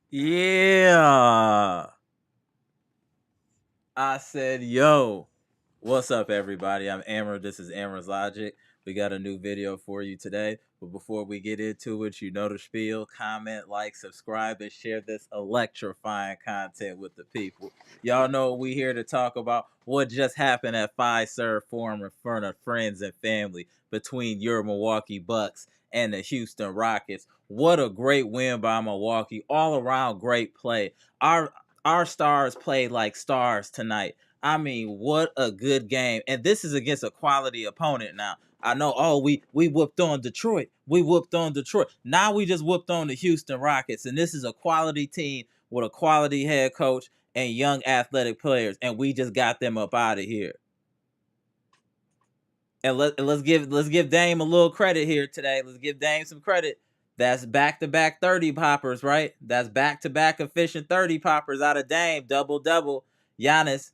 Yeah. I said, yo, what's up, everybody? I'm Amar. This is amaraslogic. We got a new video for you today. But before we get into it, you know the spiel. Comment, like, subscribe, and share this electrifying content with the people. Y'all know we here to talk about what just happened at Fiserv Forum in front of friends and family between your Milwaukee Bucks and the Houston Rockets. What a great win by Milwaukee. All around great play. Our stars played like stars tonight. I mean, what a good game. And this is against a quality opponent now. I know, oh, we whooped on Detroit. We whooped on Detroit. Now we just whooped on the Houston Rockets. And this is a quality team with a quality head coach and young athletic players. And we just got them up out of here. And let's give Dame a little credit here today. Let's give Dame some credit. That's back-to-back 30 poppers, right? That's back-to-back efficient 30 poppers out of Dame, double-double. Giannis,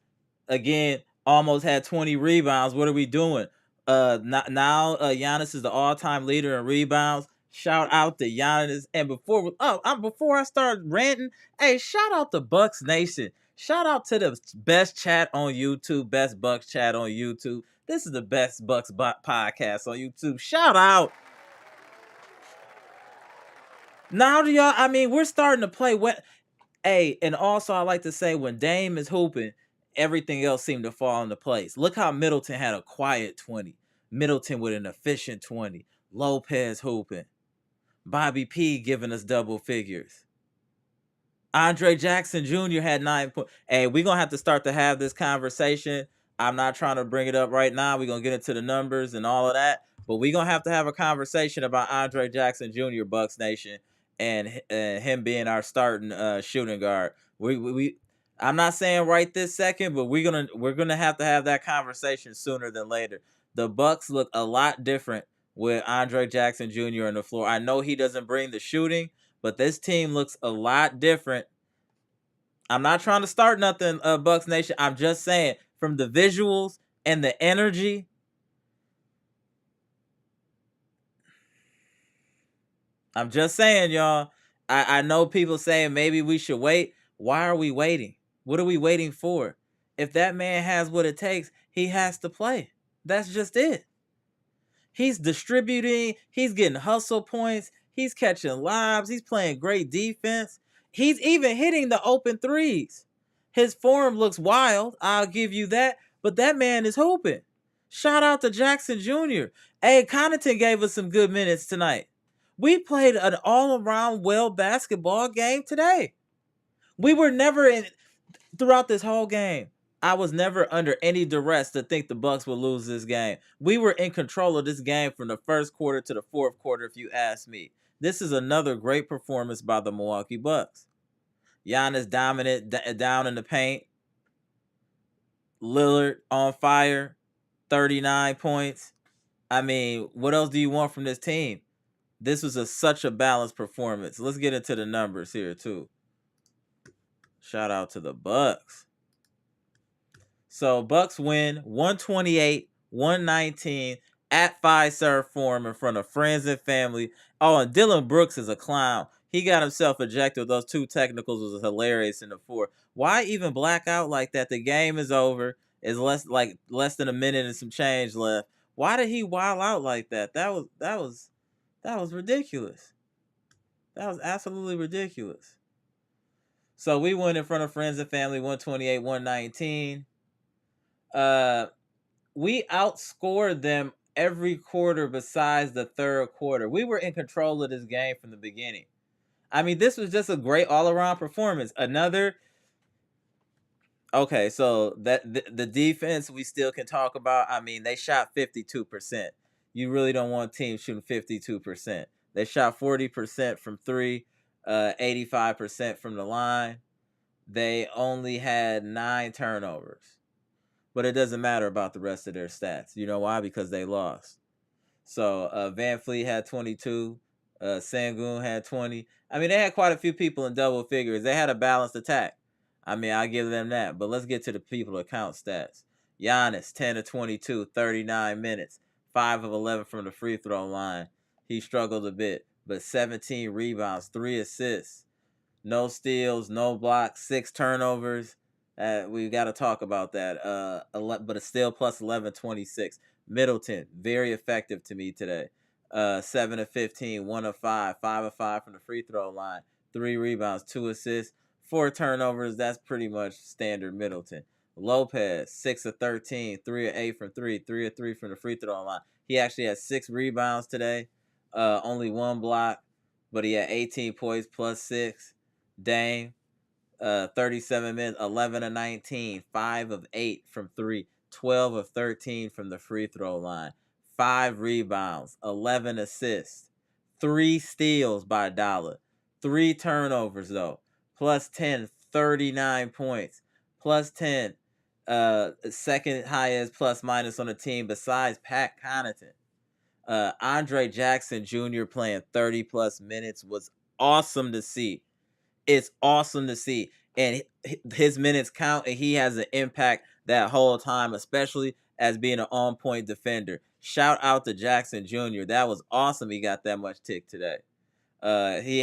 again, almost had 20 rebounds. What are we doing? Now Giannis is the all-time leader in rebounds. Shout out to Giannis. And before I start ranting, hey, shout out to Bucks Nation. Shout out to the best chat on YouTube, best Bucks chat on YouTube. This is the best Bucks podcast on YouTube. Shout out. Now do y'all, I mean, we're starting to play what. Hey, and also I like to say when Dame is hooping, everything else seemed to fall into place. Look how Middleton had a quiet 20. Middleton with an efficient 20. Lopez hooping. Bobby P giving us double figures. Andre Jackson Jr. had 9 points. Hey, we're going to have to start to have this conversation. I'm not trying to bring it up right now. We're going to get into the numbers and all of that. But we're going to have a conversation about Andre Jackson Jr., Bucks Nation, and him being our starting shooting guard. I'm not saying right this second, but we're gonna have to have that conversation sooner than later. The Bucks look a lot different with Andre Jackson Jr. on the floor. I know he doesn't bring the shooting, but this team looks a lot different. I'm not trying to start nothing, Bucks Nation. I'm just saying from the visuals and the energy. I'm just saying, y'all. I know people saying maybe we should wait. Why are we waiting? What are we waiting for? If that man has what it takes, he has to play. That's just it. He's distributing. He's getting hustle points. He's catching lobs. He's playing great defense. He's even hitting the open threes. His form looks wild. I'll give you that. But that man is hooping. Shout out to Jackson Jr. Hey, Connaughton gave us some good minutes tonight. We played an all-around well basketball game today. We were never in throughout this whole game. I was never under any duress to think the Bucks would lose this game. We were in control of this game from the first quarter to the fourth quarter, if you ask me. This is another great performance by the Milwaukee Bucks. Giannis dominant down in the paint. Lillard on fire, 39 points. I mean, what else do you want from this team? This was such a balanced performance. Let's get into the numbers here too. Shout out to the Bucks. So Bucks win 128-119 at Fiserv Forum in front of friends and family. Oh, and Dylan Brooks is a clown. He got himself ejected. Those two technicals was hilarious in the fourth. Why even black out like that? The game is over. It's less than a minute and some change left. Why did he wild out like that? That was ridiculous. That was absolutely ridiculous. So we went in front of friends and family 128-119. We outscored them every quarter besides the third quarter. We were in control of this game from the beginning. I mean, this was just a great all-around performance. Okay, so the defense we still can talk about. I mean, they shot 52%. You really don't want teams shooting 52%. They shot 40% from three, 85% from the line. They only had 9 turnovers. But it doesn't matter about the rest of their stats. You know why? Because they lost. So Van Fleet had 22. Sangoon had 20. I mean, they had quite a few people in double figures. They had a balanced attack. I mean, I'll give them that. But let's get to the people that count stats. Giannis, 10 of 22, 39 minutes. 5 of 11 from the free throw line. He struggled a bit, but 17 rebounds, 3 assists. no steals, no blocks, 6 turnovers. We got to talk about that. But it's still plus 11, 26. Middleton, very effective to me today. 7 of 15, 1 of 5, 5 of 5 from the free throw line, 3 rebounds, 2 assists, 4 turnovers. That's pretty much standard Middleton. Lopez, 6 of 13, 3 of 8 from 3, 3 of 3 from the free throw line. He actually had 6 rebounds today, only 1 block, but he had 18 points plus 6. Dame, 37 minutes, 11 of 19, 5 of 8 from 3, 12 of 13 from the free throw line, 5 rebounds, 11 assists, 3 steals by Dollar, 3 turnovers though, plus 10, 39 points, plus 10, second highest plus minus on the team besides Pat Connaughton. Andre Jackson Jr. playing 30 plus minutes was awesome to see. It's awesome to see. And his minutes count, and he has an impact that whole time, especially as being an on-point defender. Shout out to Jackson Jr. That was awesome he got that much tick today. He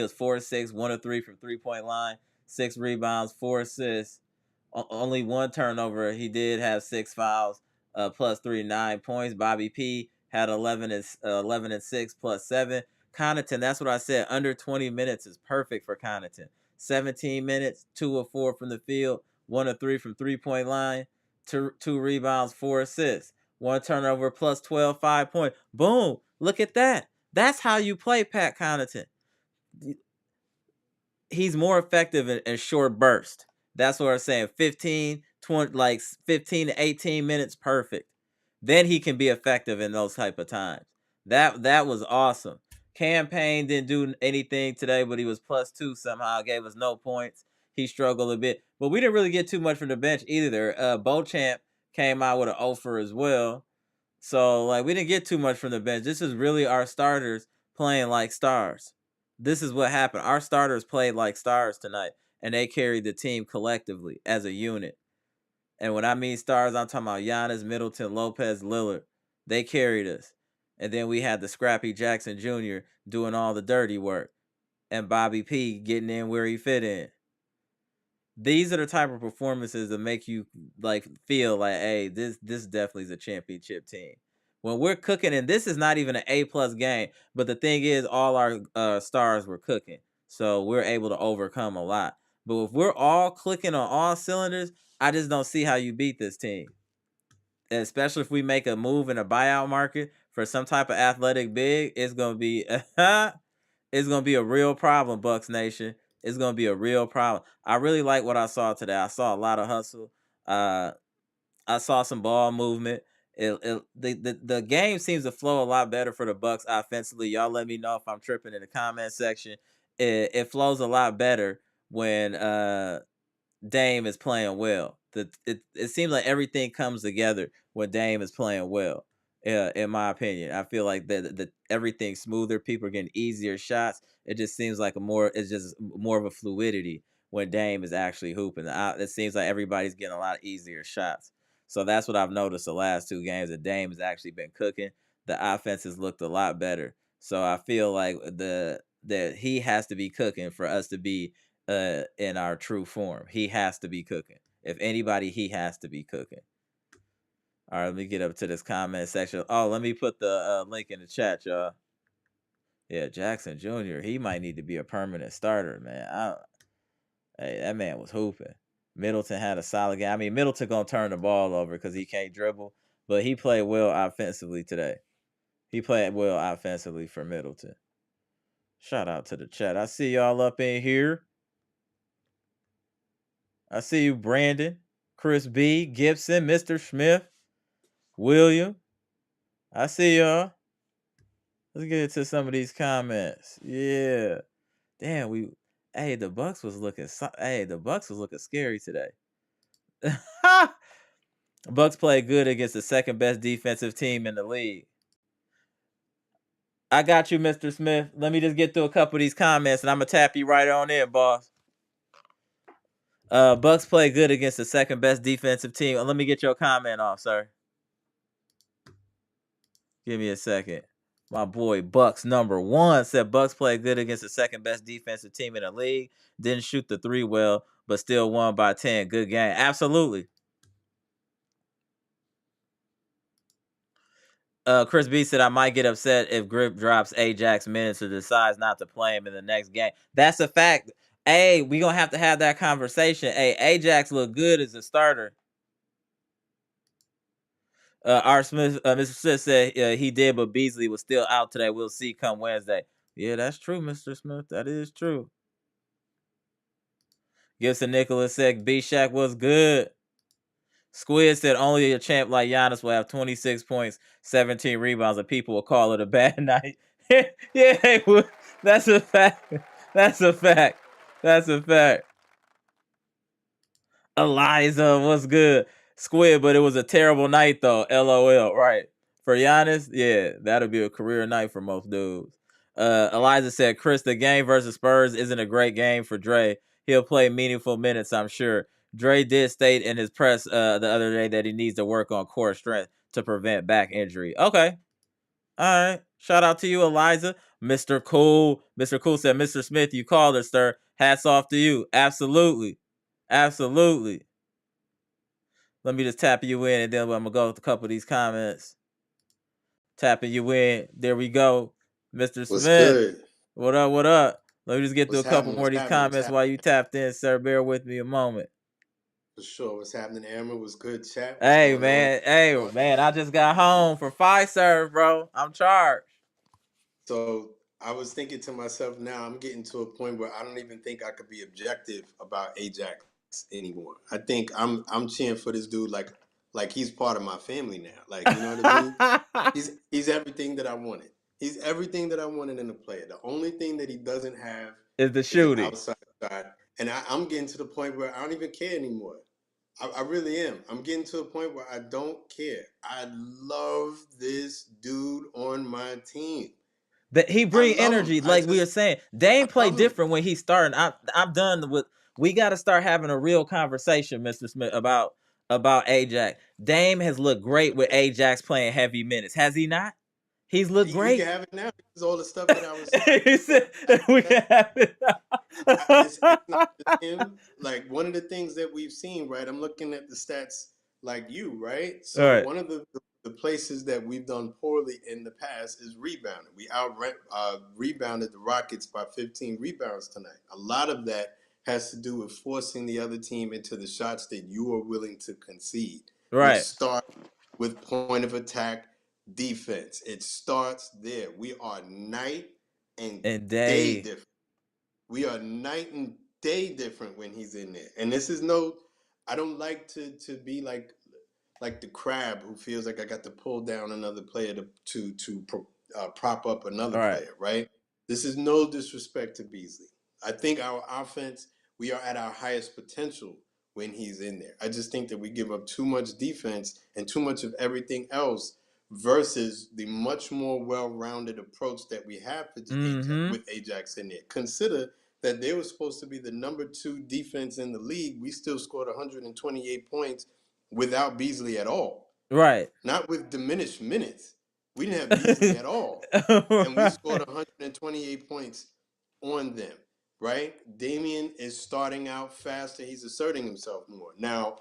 was 4-6, 1 of 3 from 3-point line, 6 rebounds, 4 assists, only 1 turnover. He did have 6 fouls, plus 3, 9 points. Bobby P had 11 and 6 plus 7. Connaughton, that's what I said. Under 20 minutes is perfect for Connaughton. 17 minutes, 2 of 4 from the field, 1 of 3 from 3-point line, 2 rebounds, 4 assists, 1 turnover, plus 12, 5 points. Boom! Look at that. That's how you play Pat Connaughton. He's more effective in short bursts. That's what I'm saying. 15, 20, like 15 to 18 minutes, perfect. Then he can be effective in those type of times. That was awesome. Campaign didn't do anything today, but he was plus 2 somehow. Gave us no points. He struggled a bit, but we didn't really get too much from the bench either. Beauchamp came out with an offer as well. So, like, we didn't get too much from the bench. This is really our starters playing like stars. This is what happened. Our starters played like stars tonight, and they carried the team collectively as a unit. And when I mean stars, I'm talking about Giannis, Middleton, Lopez, Lillard. They carried us. And then we had the scrappy Jackson Jr. doing all the dirty work, and Bobby P getting in where he fit in. These are the type of performances that make you like feel like, hey, this definitely is a championship team. When we're cooking, and this is not even an A+ game, but the thing is, all our stars were cooking, so we're able to overcome a lot. But if we're all clicking on all cylinders, I just don't see how you beat this team. Especially if we make a move in a buyout market for some type of athletic big, it's gonna be it's gonna be a real problem, Bucks Nation. It's gonna be a real problem. I really like what I saw today. I saw a lot of hustle. I saw some ball movement. The game seems to flow a lot better for the Bucks offensively. Y'all let me know if I'm tripping in the comment section. It flows a lot better when Dame is playing well. It seems like everything comes together when Dame is playing well. In my opinion, I feel like the everything's smoother. People are getting easier shots. It just seems like it's just more of a fluidity when Dame is actually hooping. It seems like everybody's getting a lot easier shots. So that's what I've noticed the last 2 games. That Dame has actually been cooking. The offense has looked a lot better. So I feel like that he has to be cooking for us to be in our true form. He has to be cooking. If anybody, he has to be cooking. All right, let me get up to this comment section. Oh, let me put the link in the chat, y'all. Yeah, Jackson Jr., he might need to be a permanent starter, man. Hey, that man was hooping. Middleton had a solid game. I mean, Middleton gonna turn the ball over because he can't dribble, but he played well offensively today. He played well offensively for Middleton. Shout out to the chat. I see y'all up in here. I see you, Brandon, Chris B, Gibson, Mr. Smith, William. I see y'all. Let's get into some of these comments. Yeah. Damn, hey, the Bucks was looking scary today. Bucks played good against the second best defensive team in the league. I got you, Mr. Smith. Let me just get through a couple of these comments, and I'm gonna tap you right on in, boss. Bucks played good against the second best defensive team. Let me get your comment off, sir. Give me a second. My boy Bucks #1 said Bucks played good against the second best defensive team in the league. Didn't shoot the three well, but still won by 10. Good game. Absolutely. Chris B said I might get upset if Grip drops Ajax minutes or decides not to play him in the next game. That's a fact. Hey, we gonna have to have that conversation. Hey, Ajax look good as a starter. R. Smith, Mr. Smith said he did, but Beasley was still out today. We'll see come Wednesday. Yeah, that's true, Mr. Smith. That is true. Gibson Nicholas said B-Shack was good. Squid said only a champ like Giannis will have 26 points, 17 rebounds, and people will call it a bad night. Yeah, that's a fact. That's a fact. That's a fact. Eliza, what's good? Squid, but it was a terrible night though. LOL. Right. For Giannis, yeah, that'll be a career night for most dudes. Eliza said, Chris, the game versus Spurs isn't a great game for Dre. He'll play meaningful minutes, I'm sure. Dre did state in his press the other day that he needs to work on core strength to prevent back injury. Okay. All right. Shout out to you, Eliza. Mr. Cool. Mr. Cool said, Mr. Smith, you called us, sir. Hats off to you. Absolutely. Absolutely. Let me just tap you in, and then I'm going to go with a couple of these comments. Tapping you in. There we go. Mr. Smith. What's good? What up? What up? Let me just get through a couple more of these comments while you tapped in, sir. Bear with me a moment. For sure. What's happening, Aaron? What's good, chat? Hey, man. Hey, man. I just got home from Fiserv, bro. I'm charged. So I was thinking to myself, now I'm getting to a point where I don't even think I could be objective about Ajax anymore. I think I'm cheering for this dude like he's part of my family now. Like, you know what I mean? He's everything that I wanted. He's everything that I wanted in a player. The only thing that he doesn't have is the shooting. Outside side. And I'm getting to the point where I don't even care anymore. I really am. I'm getting to a point where I don't care. I love this dude on my team. That he bring energy, like we were saying. Dame play different when he's starting. I'm done with. We got to start having a real conversation, Mr. Smith, about Ajax. Dame has looked great with Ajax playing heavy minutes, has he not? He's looked great. We can have it now because all the stuff that I was saying. He said, we can have it now. It's not just him. Like, one of the things that we've seen, right? I'm looking at the stats like you, right? So one of the places that we've done poorly in the past is rebounding. We rebounded the Rockets by 15 rebounds tonight. A lot of that has to do with forcing the other team into the shots that you are willing to concede. Right. Which starts with point of attack defense. It starts there. We are night and day different. We are night and day different when he's in there. And this is I don't like to be like the crab who feels like I got to pull down another player to prop up another player, right? This is no disrespect to Beasley. I think our offense, we are at our highest potential when he's in there. I just think that we give up too much defense and too much of everything else versus the much more well-rounded approach that we have with Ajax in there. Consider that they were supposed to be the number 2 defense in the league. We still scored 128 points without Beasley at all. Right. Not with diminished minutes. We didn't have Beasley at all. And we scored 128 points on them, right? Damian is starting out faster. He's asserting himself more. Now,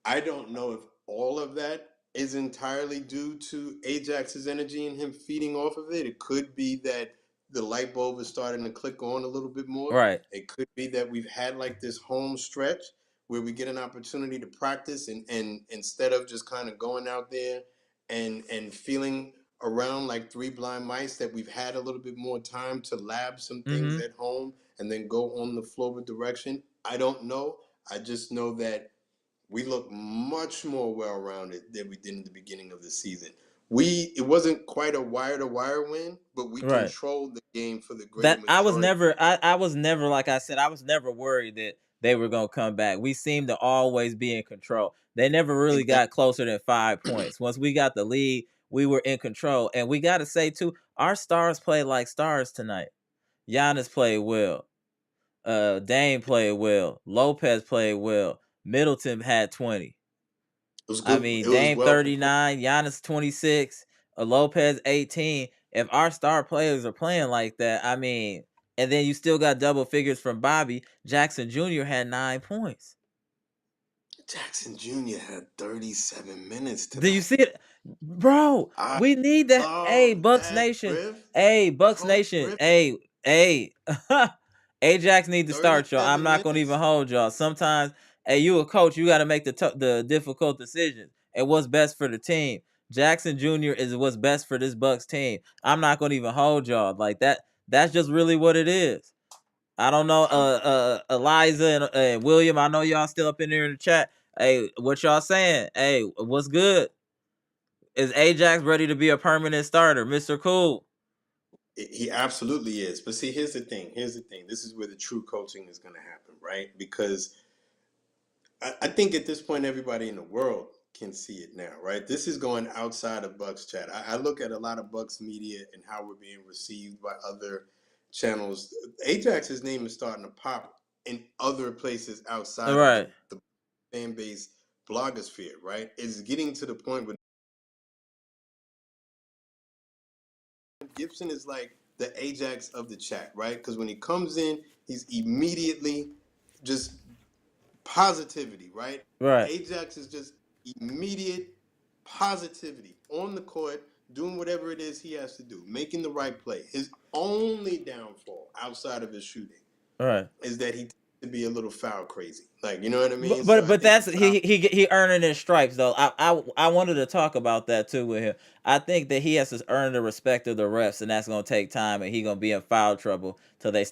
I don't know if all of that is entirely due to Ajax's energy and him feeding off of it. It could be that the light bulb is starting to click on a little bit more. Right. It could be that we've had like this home stretch where we get an opportunity to practice and instead of just kind of going out there and feeling around like 3 blind mice, that we've had a little bit more time to lab some things at home and then go on the floor with direction. I don't know. I just know that we look much more well-rounded than we did in the beginning of the season. It wasn't quite a wire-to-wire win, but we controlled the game for the greater majority. I was never, like I said, I was never worried that they were going to come back. We seemed to always be in control. They never really got closer than 5 points. Once we got the lead, we were in control. And we got to say, too, our stars played like stars tonight. Giannis played well. Dame played well. Lopez played well. Middleton had 20. I mean, Dame 39, Giannis 26, Lopez 18, if our star players are playing like that, I mean, and then you still got double figures from Bobby Jackson Jr. had 9 points. Jackson Jr. had 37 minutes tonight. Do you see it, bro? We need that. Hey, Bucks Nation. Hey, Bucks Nation. Hey. Ajax need to start, y'all. I'm not gonna even hold y'all. Sometimes, hey, you a coach, you got to make the difficult decisions and what's best for the team. Jackson Jr. is what's best for this Bucks team. I'm not gonna even hold y'all like that. That's just really what it is. I don't know, Eliza and William. I know y'all still up in there in the chat. Hey, what y'all saying? Hey, what's good? Is Ajax ready to be a permanent starter, Mr. Cool? He absolutely is. But see, here's the thing. This is where the true coaching is going to happen, right? Because I think at this point, everybody in the world can see it now, right? This is going outside of Bucks chat. I look at a lot of Bucks media and how we're being received by other channels. Ajax's name is starting to pop in other places outside of the fan base blogosphere, right? It's getting to the point where Gibson is like the Ajax of the chat, right? Because when he comes in, he's immediately just positivity, right? Ajax is just immediate positivity on the court, doing whatever it is he has to do, making the right play. His only downfall outside of his shooting is that he tends to be a little foul crazy. Like, you know what I mean? But that's he earning his stripes though. I wanted to talk about that too with him. I think that he has to earn the respect of the refs, and that's gonna take time, and he gonna be in foul trouble till he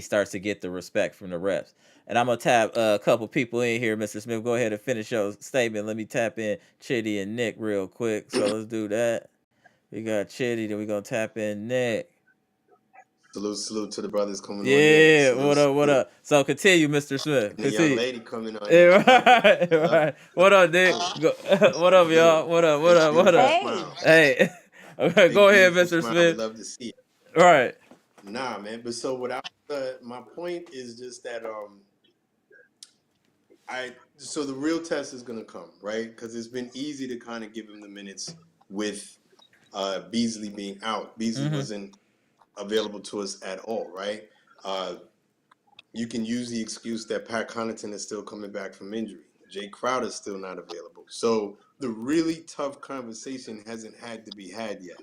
starts to get the respect from the refs. And I'm gonna tap a couple people in here. Mr. Smith, go ahead and finish your statement. Let me tap in Chitty and Nick real quick. So let's do that. We got Chitty, then we gonna tap in Nick. Salute to the brothers coming on. Yeah, what up? So continue, Mr. Smith. The young lady coming on. Right. What up, Nick? What up, y'all? What up? Hey. Go ahead, Mr. Smith. Love to see it. Right. Nah, man. But so my point is just that so the real test is gonna come, right? Because it's been easy to kind of give him the minutes with Beasley being out. Beasley wasn't available to us at all, right? You can use the excuse that Pat Connaughton is still coming back from injury. Jay Crowder is still not available. So the really tough conversation hasn't had to be had yet,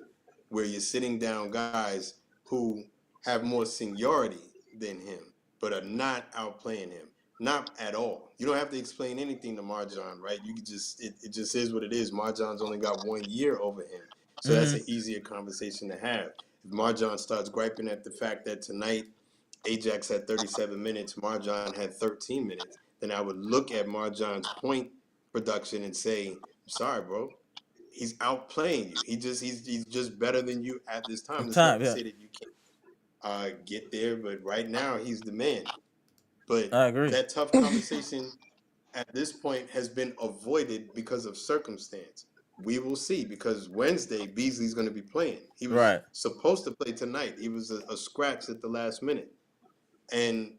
where you're sitting down guys who have more seniority than him, but are not outplaying him. Not at all. You don't have to explain anything to Marjan, right? You can just it just is what it is. Marjan's only got 1 year over him. So that's an easier conversation to have. If Marjan starts griping at the fact that tonight Ajax had 37 minutes, Marjan had 13 minutes, then I would look at Marjan's point production and say, I'm sorry, bro. He's outplaying you. He's just better than you at this time. That's not to say that you can't get there, but right now he's the man. But I agree. That tough conversation at this point has been avoided because of circumstance. We will see, because Wednesday Beasley's going to be playing. He was supposed to play tonight. He was a scratch at the last minute. And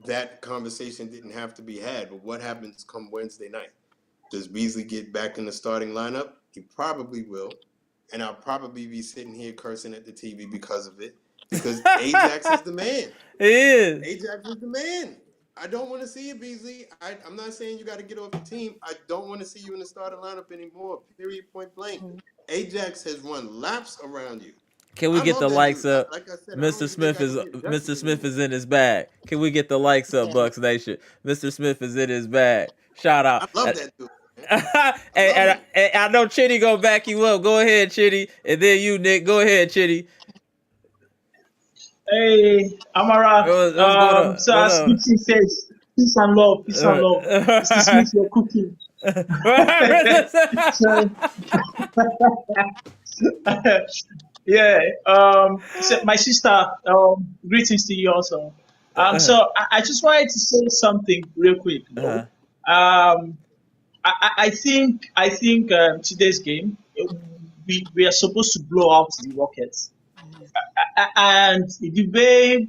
that conversation didn't have to be had. But what happens come Wednesday night? Does Beasley get back in the starting lineup? He probably will. And I'll probably be sitting here cursing at the TV because of it. Because Ajax is the man. He is. Ajax is the man. I don't want to see you, Beasley. I'm not saying you got to get off the team. I don't want to see you in the starting lineup anymore. Period, point blank. Ajax has run laps around you. Can we get the likes up? Like I said, Mr. Smith is in his bag. Can we get the likes up, Bucks Nation? Mr. Smith is in his bag. Shout out. I love that dude. and I know Chitty gonna back you up. Go ahead, Chitty, and then you, Nick. Go ahead, Chitty. Hey, Amara. So as Gibson says, peace and love, peace and love. Mr. Smith, you're cooking. Yeah. So my sister, greetings to you also. So I just wanted to say something real quick. I think today's game, we are supposed to blow out the Rockets. And the way,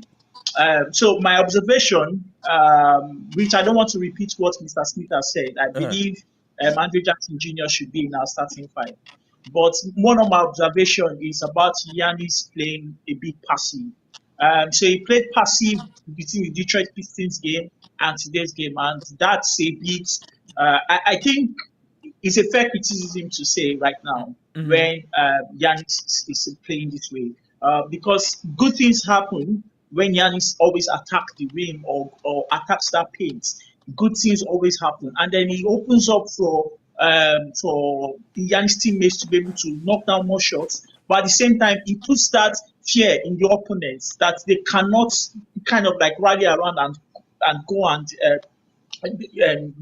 so my observation, which I don't want to repeat what Mr. Smith has said, I believe Andrew Jackson Jr. should be in our starting five. But one of my observation is about Giannis playing a bit passive. So he played passive between the Detroit Pistons game and today's game, and that's a bit. I think it's a fair criticism to say right now Mm-hmm. when Giannis is playing this way, because good things happen when Giannis always attacks the rim or attacks that paint. Good things always happen, and then he opens up for Giannis teammates to be able to knock down more shots. But at the same time, he puts that fear in the opponents that they cannot kind of like rally around and go and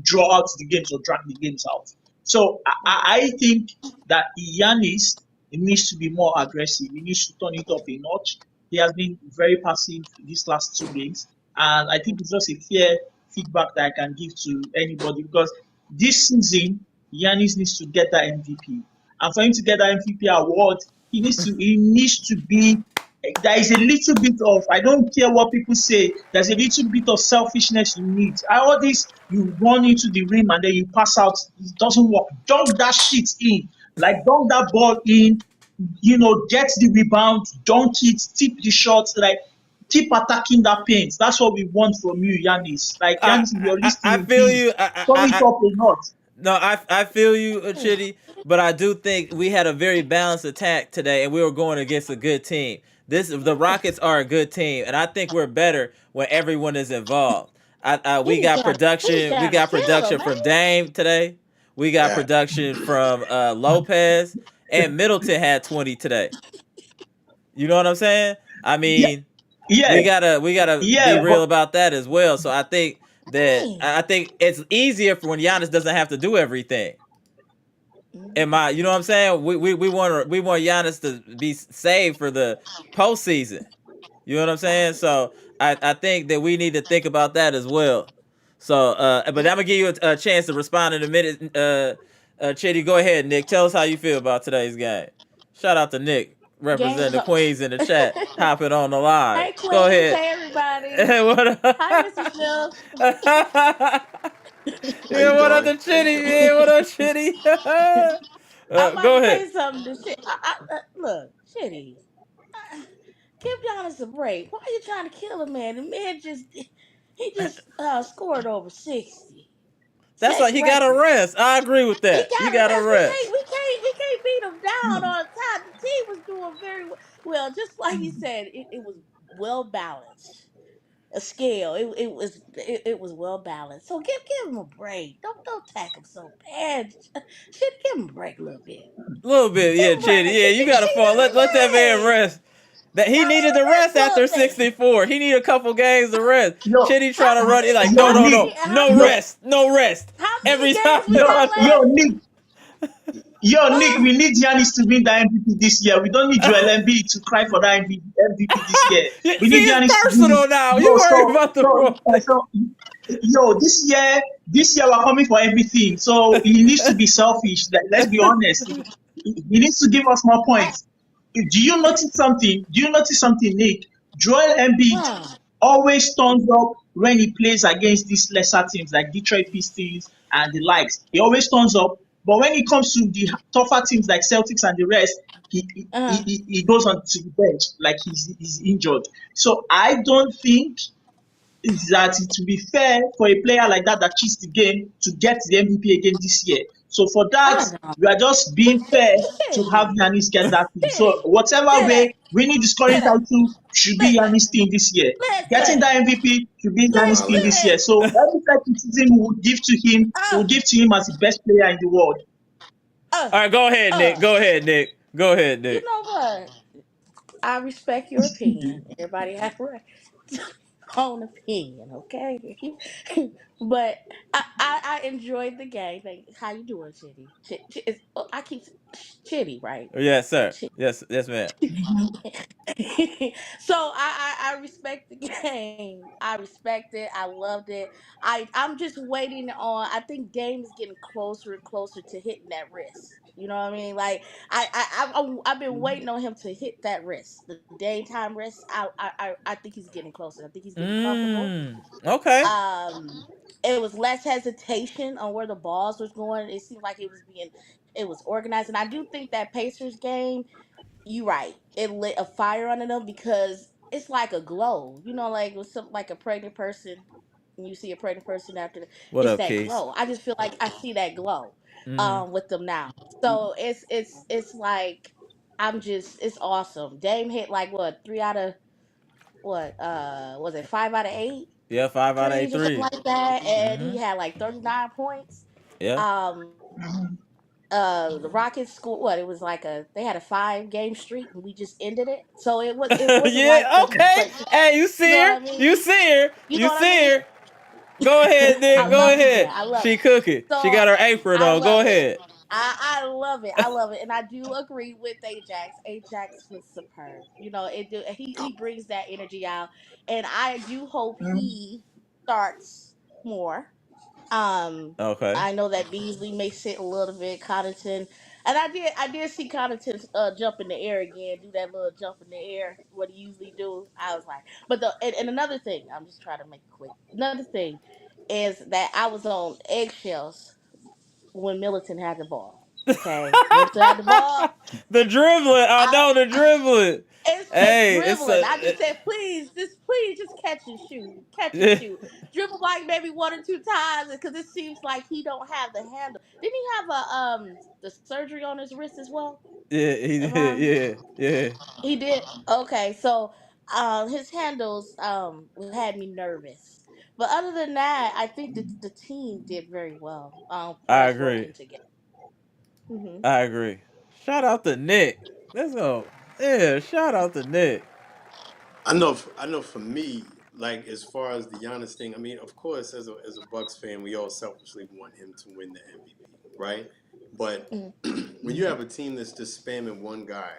draw out the games or drag the games out. So I think that Yanis needs to be more aggressive. He needs to turn it up a notch. He has been very passive these last 2 games, and I think it's just a fair feedback that I can give to anybody because this season Yanis needs to get that MVP, and for him to get that MVP award, he needs to be there is a little bit of I don't care what people say. There's a little bit of selfishness you need. All this you run into the rim and then you pass out. It doesn't work. Dunk that shit in. Like dunk that ball in. Get the rebound, dunk it, tip the shots. Like keep attacking that paint. That's what we want from you, Yanis. Like I, Yanis, if you're I listening, feel please you. turn it up a notch. No, I feel you, Chitty, but I do think we had a very balanced attack today, and we were going against a good team. The Rockets are a good team, and I think we're better when everyone is involved. We He got got he production. We got to got kill him, production man. from Dame today. We got Yeah. production from Lopez, and Middleton had 20 today. You know what I'm saying? I Yeah, mean, yeah, we gotta be yeah. real about that as well. So Dang. I think it's easier for when Giannis doesn't have to do everything. Am Mhm. I? You know what I'm saying? We want Giannis to be saved for the postseason. You know what I'm saying? So I think that we need to think about that as well. So, but I'm gonna give you a chance to respond in a minute. Chitty, go ahead, Nick. Tell us how you feel about today's game. Shout out to Nick, Game representing the so Queens in the chat, hopping on the live. Hey Go Queens, ahead. hey everybody. What Hi up? Mr. Smith. How you Yeah, what up doing? to How you Chitty? doing? Yeah, what up, Chitty? I'm about Go to ahead. say something to shit. Look, shitty. Uh, Give Giannis a break. Why are you trying to kill a man? The man he just scored over 60. That's Set why he got to record. rest. I agree with He that. He got a got to rest. We rest. can't we can't we can't beat him down all the time. The team was doing very well. Well, just like you said, it was well balanced. A scale. It was well balanced. So give him a break. Don't attack him so bad. Shit, give him a break a little bit. A little bit, Give yeah, him a break. Chitty. Yeah, you He got to fall. Let that man yeah. rest. That he Tell needed him the to rest rest a after little bit. 64. He needed a couple games to rest. Yo, Chitty trying to run it like yo, no, no, Nick, no, no yo, rest, no rest. How many Every time. games we yo, got yo, left? Nick, Yo, Nick, Huh? we need Giannis to win the MVP this year. We don't need Joel Embiid to cry for that MVP this year. Yeah, We see, need it's Giannis to win it. personal now. You Yo, worry about the wrong thing. yo, this year we're coming for everything. So he needs to be selfish. Like, let's be honest. He needs to give us more I, points. Do you notice something? Do you notice something, Nick? Joel Embiid huh? always turns up when he plays against these lesser teams like Detroit Pistons and the likes. He always turns up, but when it comes to the tougher teams like Celtics and the rest, he he, Uh, he, he goes on to the bench like he's injured. So I don't think is that it will be fair for a player like that that cheats the game to get the MVP again this year. So for that, I know. we are just being fair to have Shitty. Yanis get that thing. So Shitty. whatever Shitty. way winning the scoring Shitty. title should be Listen. Yanis' thing this year. Getting Listen. that MVP should be Yanis' thing this year. Listen. So every fair criticism we will give to him, Uh, we'll give to him as the best player in the world. uh, All right, go ahead, Nick. uh. Go ahead, Nick. Go ahead, You Nick. know what? I respect your opinion. Everybody has a right own opinion, okay? But I enjoyed the game. How you doing, Chitty? I keep Chitty, right? Yes, sir. Chitty. Yes, yes, ma'am. So I respect the game. I respect it. I loved it. I'm just waiting on. I think Dame is getting closer and closer to hitting that wrist. You know what I mean? Like I've been waiting on him to hit that wrist, the daytime wrist. I think he's getting closer. I think he's getting comfortable. Okay. Um, it was less hesitation on where the balls was going. It seemed like it was being It was organized, and I do think that Pacers game, you right, it lit a fire under them because it's like a glow. You know, like with some like a pregnant person, and you see a pregnant person after What it's up, that Keys? glow. I just feel like I see that glow Mm-hmm. with them now. So it's like I'm just it's awesome. Dame hit like what 3 out of what was it 5 out of 8 Yeah, 5 out of 8 threes or something threes. like that, and Mm-hmm. he had like 39 points. Yeah. Um, Mhm. the Rockets scored what it was like they had a 5 game streak and we just ended it. So it wasn't like Yeah. the Okay. but Hey, you you see know what her? I mean? You see her? You know You what I see mean? her? Go ahead, I Nick. Go love it ahead. there. I love She it. cooking. She So got her apron I on. Go love it. ahead. I love it. I love it, and I do agree with Ajax. Ajax was superb. You know, he brings that energy out, and I do hope Mhm. he starts more. Um, Okay. I know that Beasley may sit a little bit. Connaughton, and I did see Connaughton jump in the air again, do that little jump in the air, what he usually do. I was like, but and another thing, I'm just trying to make it quick. Another thing is that I was on eggshells when Militant had the ball. Okay, Militant had the ball. The dribbling. I I know the dribbling. it's the Hey, it's dribbling. a. I just said, please, just catch and shoot, catch and shoot. Dribble like maybe 1 or 2 times because it seems like he don't have the handle. Didn't he have a the surgery on his wrist as well? Yeah, he Am did. I? Yeah, yeah. He did. Okay, so his handles had me nervous. But other than that, I think the team did very well. I Far as agree. working together. Hmm. I agree. Shout out to Nick. Let's go. Yeah, shout out to Nick. I know for me, like as far as the Giannis thing, I mean, of course, as a Bucks fan, we all selfishly want him to win the MVP, right? But when you have a team that's just spamming one guy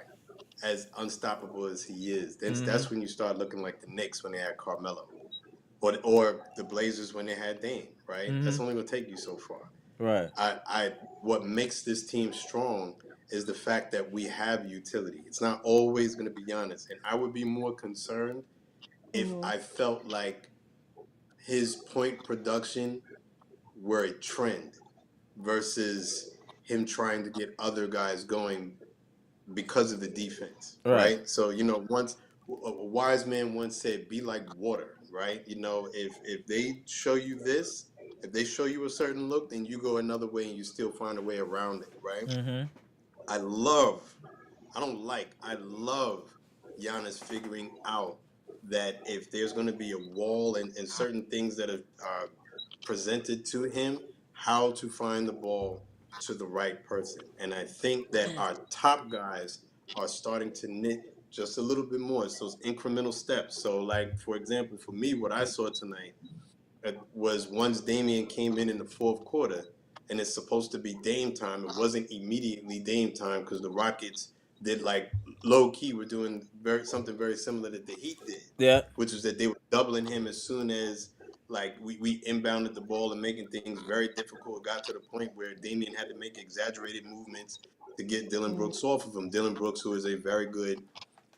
as unstoppable as he is, Mm-hmm. that's when you start looking like the Knicks when they had Carmelo, or the Blazers when they had Dame, right? Mm-hmm. That's only gonna take you so far. Right. I what makes this team strong is the fact that we have utility. It's not always going to be Giannis, and I would be more concerned if Hmm. I felt like his point production were a trend versus him trying to get other guys going because of the defense, Right. right? So once a wise man once said, "Be like water," right? If they show you this, if they show you a certain look, then you go another way and you still find a way around it, right? Mm-hmm. I love, I don't like, I love Giannis figuring out that if there's going to be a wall and certain things that are presented to him, how to find the ball to the right person. And I think that our top guys are starting to knit just a little bit more. It's those incremental steps. So, like, for example, for me, what I saw tonight was once Damian came in the fourth quarter, and it's supposed to be Dame time. It wasn't immediately Dame time because the Rockets did like low key were doing something very similar that the Heat did, Yeah. which is that they were doubling him as soon as like we inbounded the ball and making things very difficult. It got to the point where Damian had to make exaggerated movements to get Dylan Hmm. Brooks off of him. Dylan Brooks, who is a very good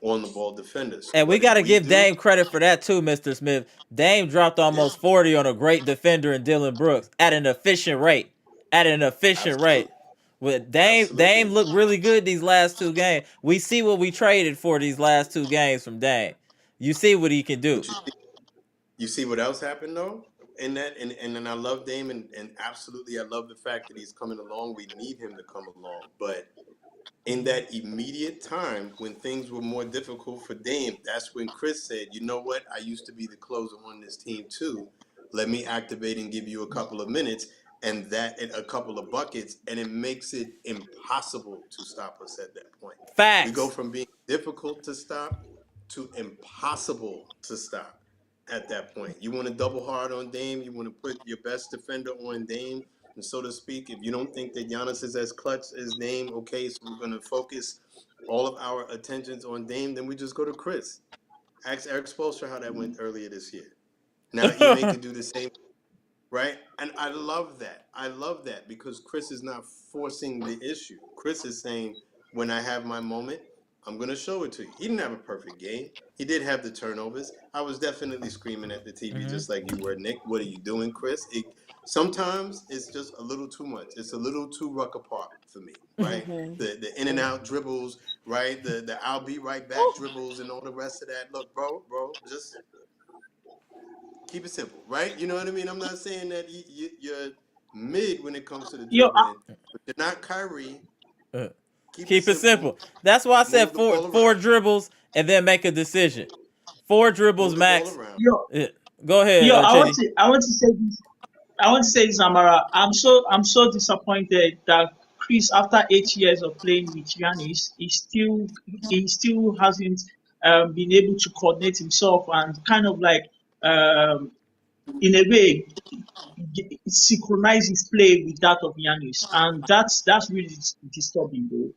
on the ball defender. So And we what got did to we give do? Dame credit for that too, Mr. Smith. Dame dropped Yeah, almost 40 on a great defender in Dylan Brooks at an efficient rate. At an efficient rate. absolutely, With Dame absolutely. looked really good these last 2 games. We see what we traded for these last 2 games from Dame. You see what he can do. But you see what else happened though? In that and then I love Dame and absolutely I love the fact that he's coming along. We need him to come along. But in that immediate time when things were more difficult for Dame, that's when Chris said, you know what? I used to be the closer on this team too. Let me activate and give you a couple of minutes and a couple of buckets, and it makes it impossible to stop us at that point. We go Facts. from being difficult to stop to impossible to stop at that point. You want to double hard on Dame, you want to put your best defender on Dame, and so to speak. If you don't think that Giannis is as clutch as Dame, okay, so we're going to focus all of our attentions on Dame, then we just go to Chris. Ask Eric Spoelstra how that went earlier this year. Now Ime could do the same, right? And I love that. I love that because Chris is not forcing the issue. Chris is saying, when I have my moment, I'm going to show it to you. He didn't have a perfect game. He did have the turnovers. I was definitely screaming at the TV just like you were, Nick. What are you doing, Chris? Sometimes it's just a little too much. It's a little too Rucker Park for me, right? Mm-hmm. The in and out dribbles, right? The I'll be right back dribbles and all the rest of that. Look, bro, just keep it simple, right? You know what I mean? I'm not saying that you're mid when it comes to the Yo, dribbling, but you're not Kyrie. Keep it simple. That's why I said four dribbles and then make a decision. 4 dribbles Move the ball max. around. yo, Go ahead, yo, Chidi. I want to say this. I want to say this, Amara. I'm so disappointed that Chris, after 8 years of playing with Giannis, he still hasn't been able to coordinate himself and kind of like in a way synchronize his play with that of Giannis, and that's really disturbing, though.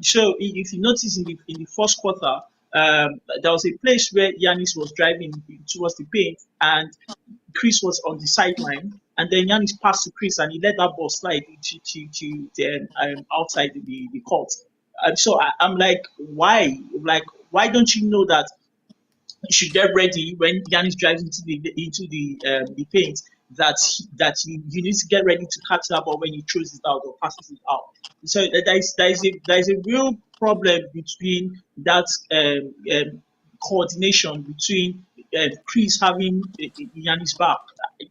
So if you notice in the first quarter, there was a place where Giannis was driving towards the paint, and Chris was on the sideline, and then Giannis passed to Chris, and he let that ball slide to the outside the court. So I'm like, why? Like, why don't you know that you should get ready when Giannis drives into the paint, that you need to get ready to catch that ball when he throws it out or passes it out. So there is a real problem between that coordination between Chris having Giannis back.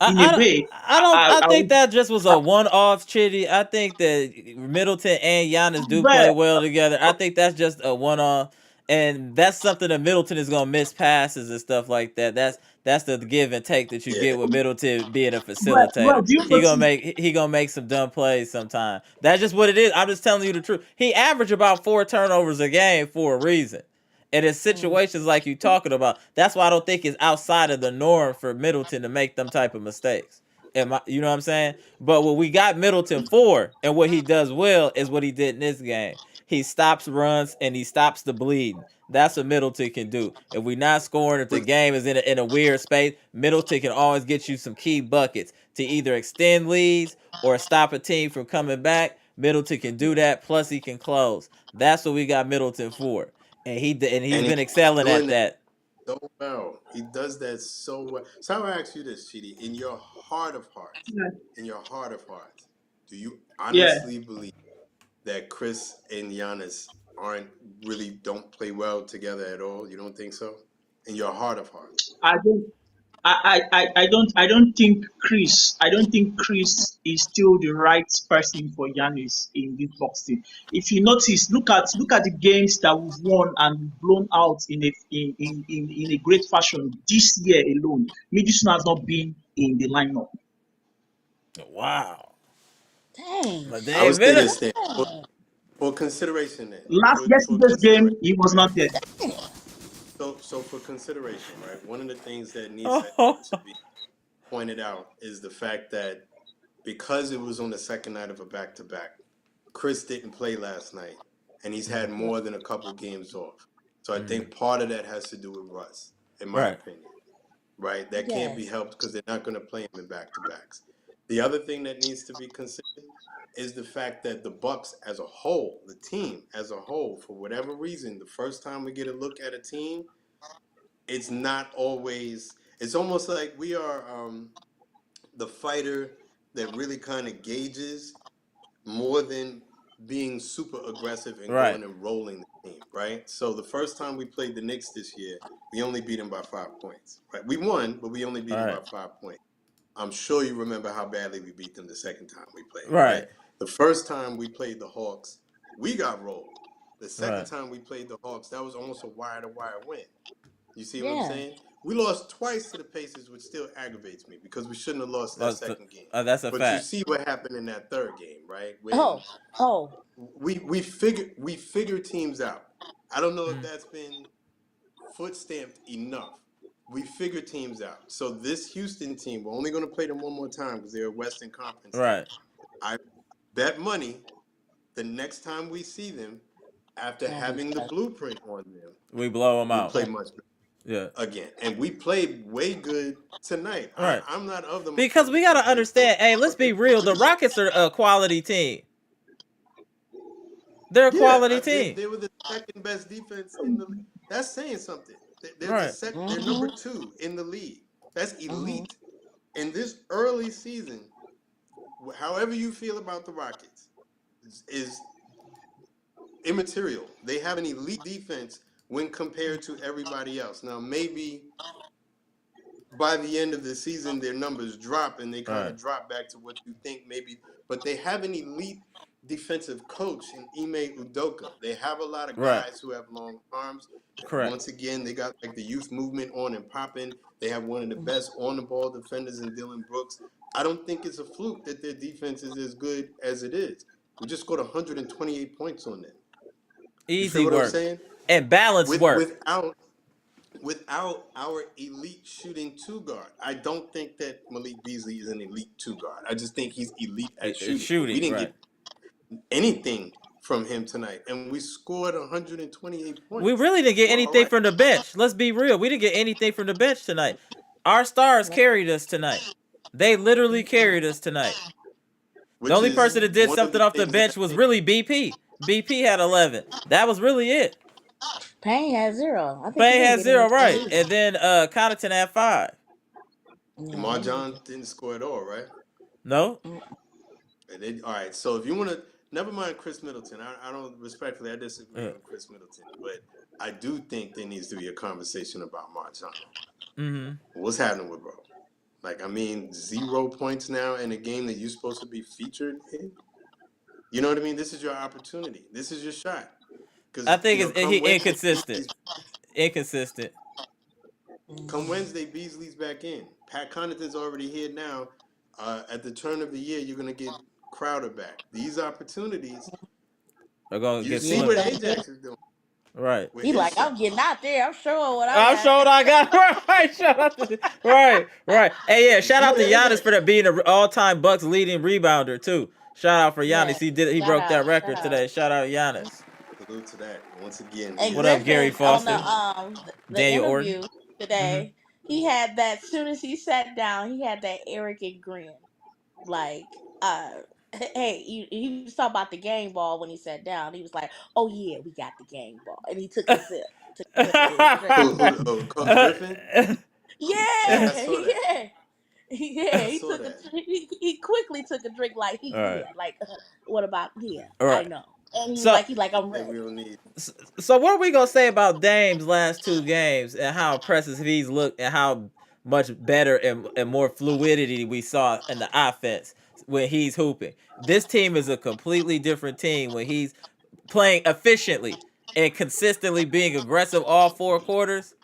In a way, I I think would, that just was a one-off, Chitty. I think that Middleton and Giannis do play well, well together. I think that's just a one-off, and that's something that Middleton is gonna miss passes and stuff like that. That's the give and take that you Yeah. get with Middleton being a well, facilitator. do you He gonna notice? make some dumb plays sometime. That's just what it is. I'm just telling you the truth. He averaged about 4 turnovers a game for a reason. And it's situations like you talking about. That's why I don't think it's outside of the norm for Middleton to make them type of mistakes. You know what I'm saying? But what we got Middleton for, and what he does well, is what he did in this game. He stops runs and he stops the bleeding. That's what Middleton can do. If we not scoring, if the But game is in a weird space, Middleton can always get you some key buckets to either extend leads or stop a team from coming back. Middleton can do that. Plus, he can close. That's what we got Middleton for, and he's and been he's excelling doing at that that. so well. He does that so well. So I ask you this, Chidi, in your heart of hearts, do you Yeah, honestly believe that Chris and Giannis don't play well together at all? You don't think so? In your heart of hearts. I don't. I don't think Chris is still the right person for Giannis in this box team. If you notice, look at the games that we've won and blown out in a great fashion this year alone. Middleton has not been in the lineup. Wow. Dang. But I would say David, this then. For consideration then. Last For yesterday's consideration. game, he was not there. So for consideration, right? One of the things that needs oh, to be pointed out is the fact that because it was on the second night of a back-to-back, Chris didn't play last night, and he's had more than a couple games off. So I think part of that has to do with Russ, in my right. opinion, right? That can't be Yes. helped because they're not going to play him in back-to-backs. The other thing that needs to be considered is the fact that the Bucks as a whole, the team as a whole, for whatever reason, the first time we get a look at a team, it's not always. It's almost like we are the fighter that really kind of gauges more than being super aggressive and Right. going and rolling the team, right? So the first time we played the Knicks this year, we only beat them by 5 points, right? We won, but we only beat them by 5 points. I'm sure you remember how badly we beat them the second time we played, right? The first time we played the Hawks, we got rolled. The second time we played the Hawks, that was almost a wire-to-wire win. You see what I'm Yeah. saying? We lost twice to the Pacers, which still aggravates me because we shouldn't have lost that second game. That's a But you fact. see what happened in that third game, right? When Oh. we figure teams out. I don't know if that's been foot stamped enough. We figure teams out. So this Houston team, we're only going to play them one more time because they're a Western Conference Right. team. I bet money the next time we see them, after having the blueprint on them, we blow them out. Play much better. Yeah. Again, and we played way good tonight. Right. I'm not of the because we gotta understand. Hey, let's be real. The Rockets are a quality team. They're a Yeah, quality team. they were the second best defense in the league. That's saying something. They're Right. they're number two in the league. That's elite. In this early season, however you feel about the Rockets, is immaterial. They have an elite defense when compared to everybody else. Now, maybe by the end of the season, their numbers drop and they kind of drop back to what you think maybe. But they have an elite defensive coach in Ime Udoka. They have a lot of guys who have long arms. Correct. Once again, they got like the youth movement on and popping. They have one of the best on the ball defenders in Dylan Brooks. I don't think it's a fluke that their defense is as good as it is. We just scored 128 points on them. Easy what work. I'm saying? And balanced work. Without our elite shooting two guard, I don't think that Malik Beasley is an elite two guard. I just think he's elite at shooting. We didn't get anything from him tonight, and we scored 128 points. We really didn't get anything from the bench. Let's be real. We didn't get anything from the bench tonight. Our stars carried us tonight. They literally carried us tonight. The only person that did something off the bench was really BP. BP had 11. That was really it. Payne had 0. I think Payne had 0, right. And then Connaughton had 5. Marjon didn't score at all, right? No. All right, so if you want to, never mind Chris Middleton. I don't, respectfully, I disagree with Chris Middleton. But I do think there needs to be a conversation about Marjon. Mm-hmm. What's happening with bro? Like, I mean, 0 points now in a game that you're supposed to be featured in. You know what I mean? This is your opportunity. This is your shot. I think he inconsistent. Inconsistent. Come Wednesday, Beasley's back in. Pat Connaughton's already here now. At the turn of the year, you're going to get Crowder back. These opportunities, you see what Ajax is doing. Right. He like, I'm getting out there. I'm showing what I'm showing what I got. Right. Shout out to right. Hey, yeah. Shout out to Giannis for that being an all-time Bucks leading rebounder too. Shout out for Giannis. Yeah. He broke that record today. Shout out Giannis. Salute to that once again. And what up, Gary Foster? On the Daniel interview Orton today, he had that. As soon as he sat down, he had that arrogant grin, like, hey, he was talking about the game ball when he sat down. He was like, "Oh yeah, we got the game ball," and he took a sip. Coach Griffin? Yeah, he quickly took a drink like like what about I know. And he's like I'm ready. So what are we gonna say about Dame's last 2 games and how impressive he's looked and how much better and more fluidity we saw in the offense when he's hooping? This team is a completely different team when he's playing efficiently and consistently being aggressive all 4 quarters.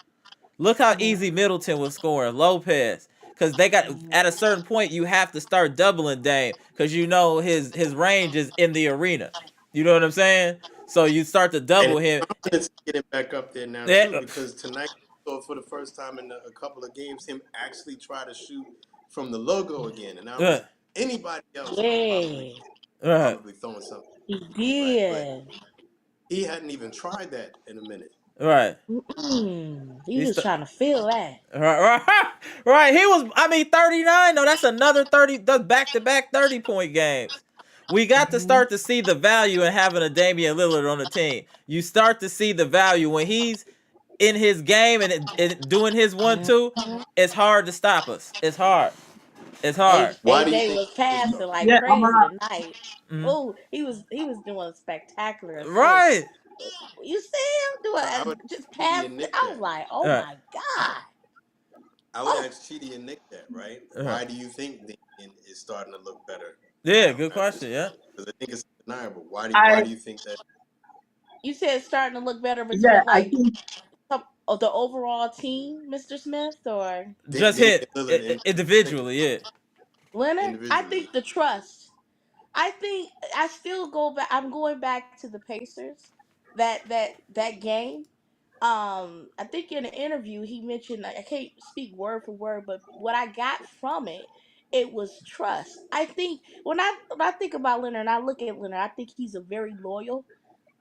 Look how easy Middleton was scoring, Lopez. Because they got, at a certain point, you have to start doubling Dame because you know his range is in the arena. You know what I'm saying? So you start to double him. Confidence getting back up there now too, because tonight, so for the first time in a couple of games, him actually try to shoot from the logo again, and I was anybody else probably throwing something. He did. But he hadn't even tried that in a minute. Right. He was trying to feel that. Right. He was, 39. No, that's another 30. That's back-to-back 30-point games. We got to start to see the value in having a Damian Lillard on the team. You start to see the value when he's in his game and doing his 1-2. It's hard to stop us. It's hard. AJ was passing like crazy tonight. Oh, he was doing spectacular assists. Right. You see him doing just passing. I was like, oh my God. I would ask Chidi and Nick that, right? Why do you think Damian is starting to look better? Yeah, good question. Yeah. Because I think it's undeniable. Why do you think that? You said it's starting to look better between I think of the overall team, Mr. Smith, or just hit individually, yeah. Leonard, I think the trust. I think I still go back. I'm going back to the Pacers. That game. I think in an interview he mentioned, I can't speak word for word, but what I got from it, it was trust. I think when I think about Leonard and I look at Leonard, I think he's a very loyal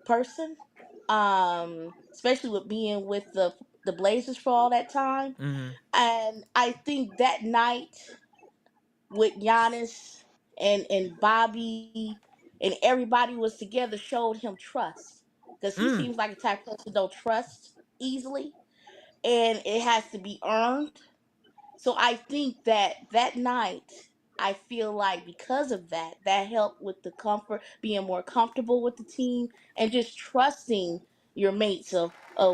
person. Especially with being with the Blazers for all that time. And I think that night with Giannis and Bobby, and everybody was together showed him trust because he Mm. seems like a type of person don't trust easily, and it has to be earned. So I think that that night, I feel like because of that, that helped with the comfort, being more comfortable with the team, and just trusting your mates of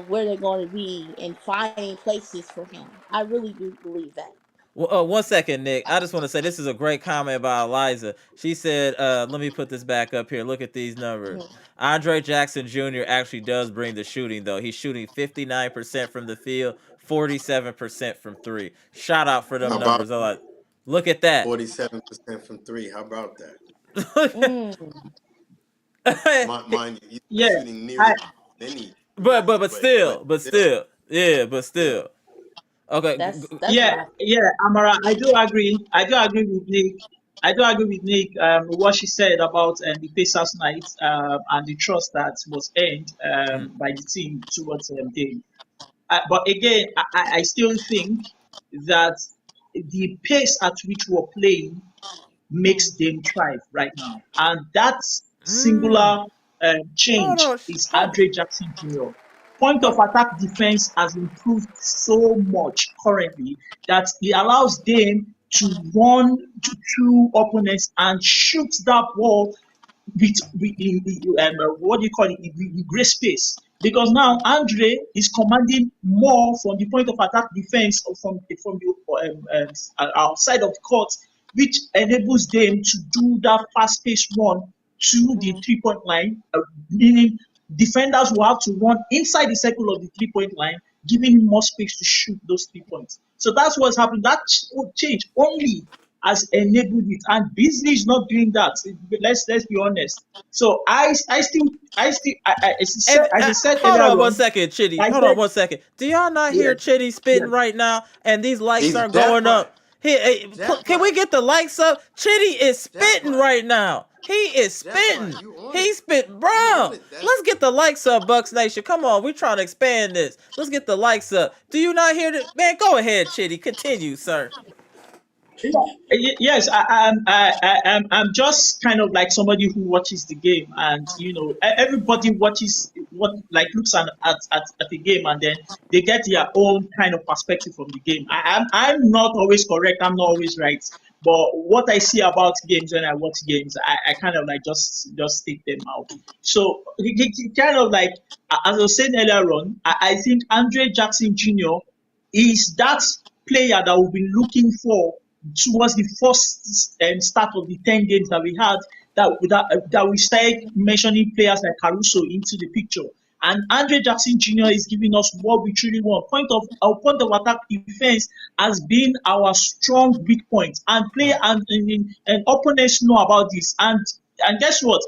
where they're going to be and finding places for him. I really do believe that. Well, 1 second, Nick. I just want to say this is a great comment about Eliza. She said, let me put this back up here. Look at these numbers. Mhm. Andre Jackson Jr. actually does bring the shooting, though. He's shooting 59% from the field, 47% from three. Shout out for them How about numbers. I'm like, look at that. 47% from three? How about that? Mm. Mind you, he's not Yeah, shooting I nearly any but threes, but but still, but still, still, yeah, but still. still. Okay, That's yeah, right. yeah, Amara, I do agree. I do agree with Nick. I do agree with Nick. What she said about the Pacers night and the trust that was earned mm, by the team towards Dame. But again, I still think that the pace at which we're playing makes Mm. them thrive right now. And that mm. singular Hold change on, is hold, Andre Jackson Jr. Point of hold. attack defense has improved so much currently that it allows them to run through opponents and shoot that ball what do you call it, in great space. Because now Andre is commanding more from the point of attack defense or from the outside of the court, which enables them to do that fast paced run to the Mm. 3 point line, meaning defenders will have to run inside the circle of the 3 point line, giving him more space to shoot those 3 points. So that's what's happened. That change only has enabled it, and Beasley is not doing that. Let's be honest. So If as I said hold earlier on one on, second, Chitty. I Hold on said 1 second. Do y'all not hear yes, Chitty spitting yes, right now? And these likes He's are going jackpot. up. Can we Jackpot. get the likes up? Chitty is spitting Jackpot. right now. He is Jackpot. spitting. You on it. He spit, You on bro. it, Dad. Let's get the likes up, Bucks Nation. Come on, we trying to expand this. Let's get the likes up. Do you not hear that? Man, go ahead, Chitty. Continue, sir. yeah, yes. I'm just kind of like somebody who watches the game, and everybody watches what like looks at the game, and then they get their own kind of perspective from the game. I'm not always correct. I'm not always right. But what I see about games when I watch games, I kind of like just take them out. So kind of like as I was saying earlier on, I think Andre Jackson Jr. is that player that we've been looking for towards the first start of the 10 games that we had, that we started mentioning players like Caruso into the picture. And Andre Jackson Jr. is giving us what we truly want. Our point of attack defense has been our strong weak point, and play and opponents know about this. And guess what?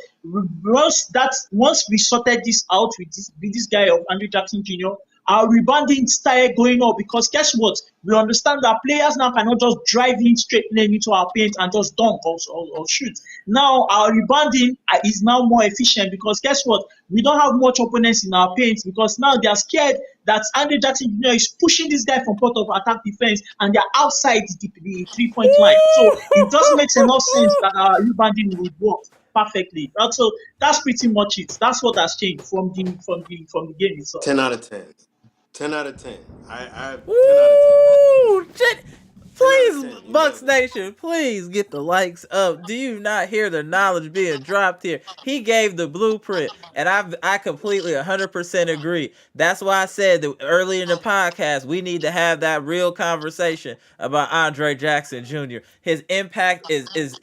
Once we sorted this out with this guy of Andre Jackson Jr., our rebounding started going up, because guess what? We understand that players now cannot just drive in straight lane into our paint and just dunk or shoot. Now our rebounding is now more efficient, because guess what? We don't have much opponents in our paint, because now they are scared that Andre Jackson Jr. is pushing this guy from point of attack defense, and they're outside the 3 point line. So it just makes enough sense that our rebounding would work perfectly. Also, that's pretty much it. That's what has changed from the game itself. 10 out of 10. 10 out of 10. I 10 out of 10. Woo! 10 out of Please, 10. You Bucks nailed it. Nation, please get the likes up. Do you not hear the knowledge being dropped here? He gave the blueprint, and I completely 100% agree. That's why I said that early in the podcast we need to have that real conversation about Andre Jackson Jr. His impact is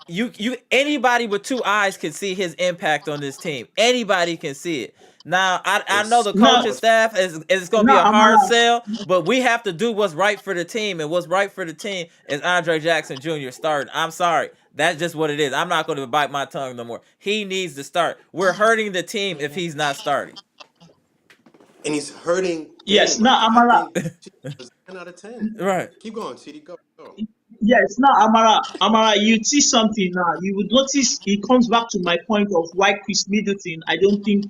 you anybody with two eyes can see his impact on this team. Anybody can see it. Now, I know It's the Now, coaching staff is going to be now a hard Amara, sell, but we have to do what's right for the team, and what's right for the team is Andre Jackson Jr. starting. I'm sorry. That's just what it is. I'm not going to bite my tongue no more. He needs to start. We're hurting the team if Yeah. he's not starting. and he's hurting yes, Dame. now I Amara, think Chidi was 10 out of 10. Right. Keep going, Chidi. Go. yes, now Amara, you see something now. You would notice it comes back to my point of why Chris Middleton. I don't think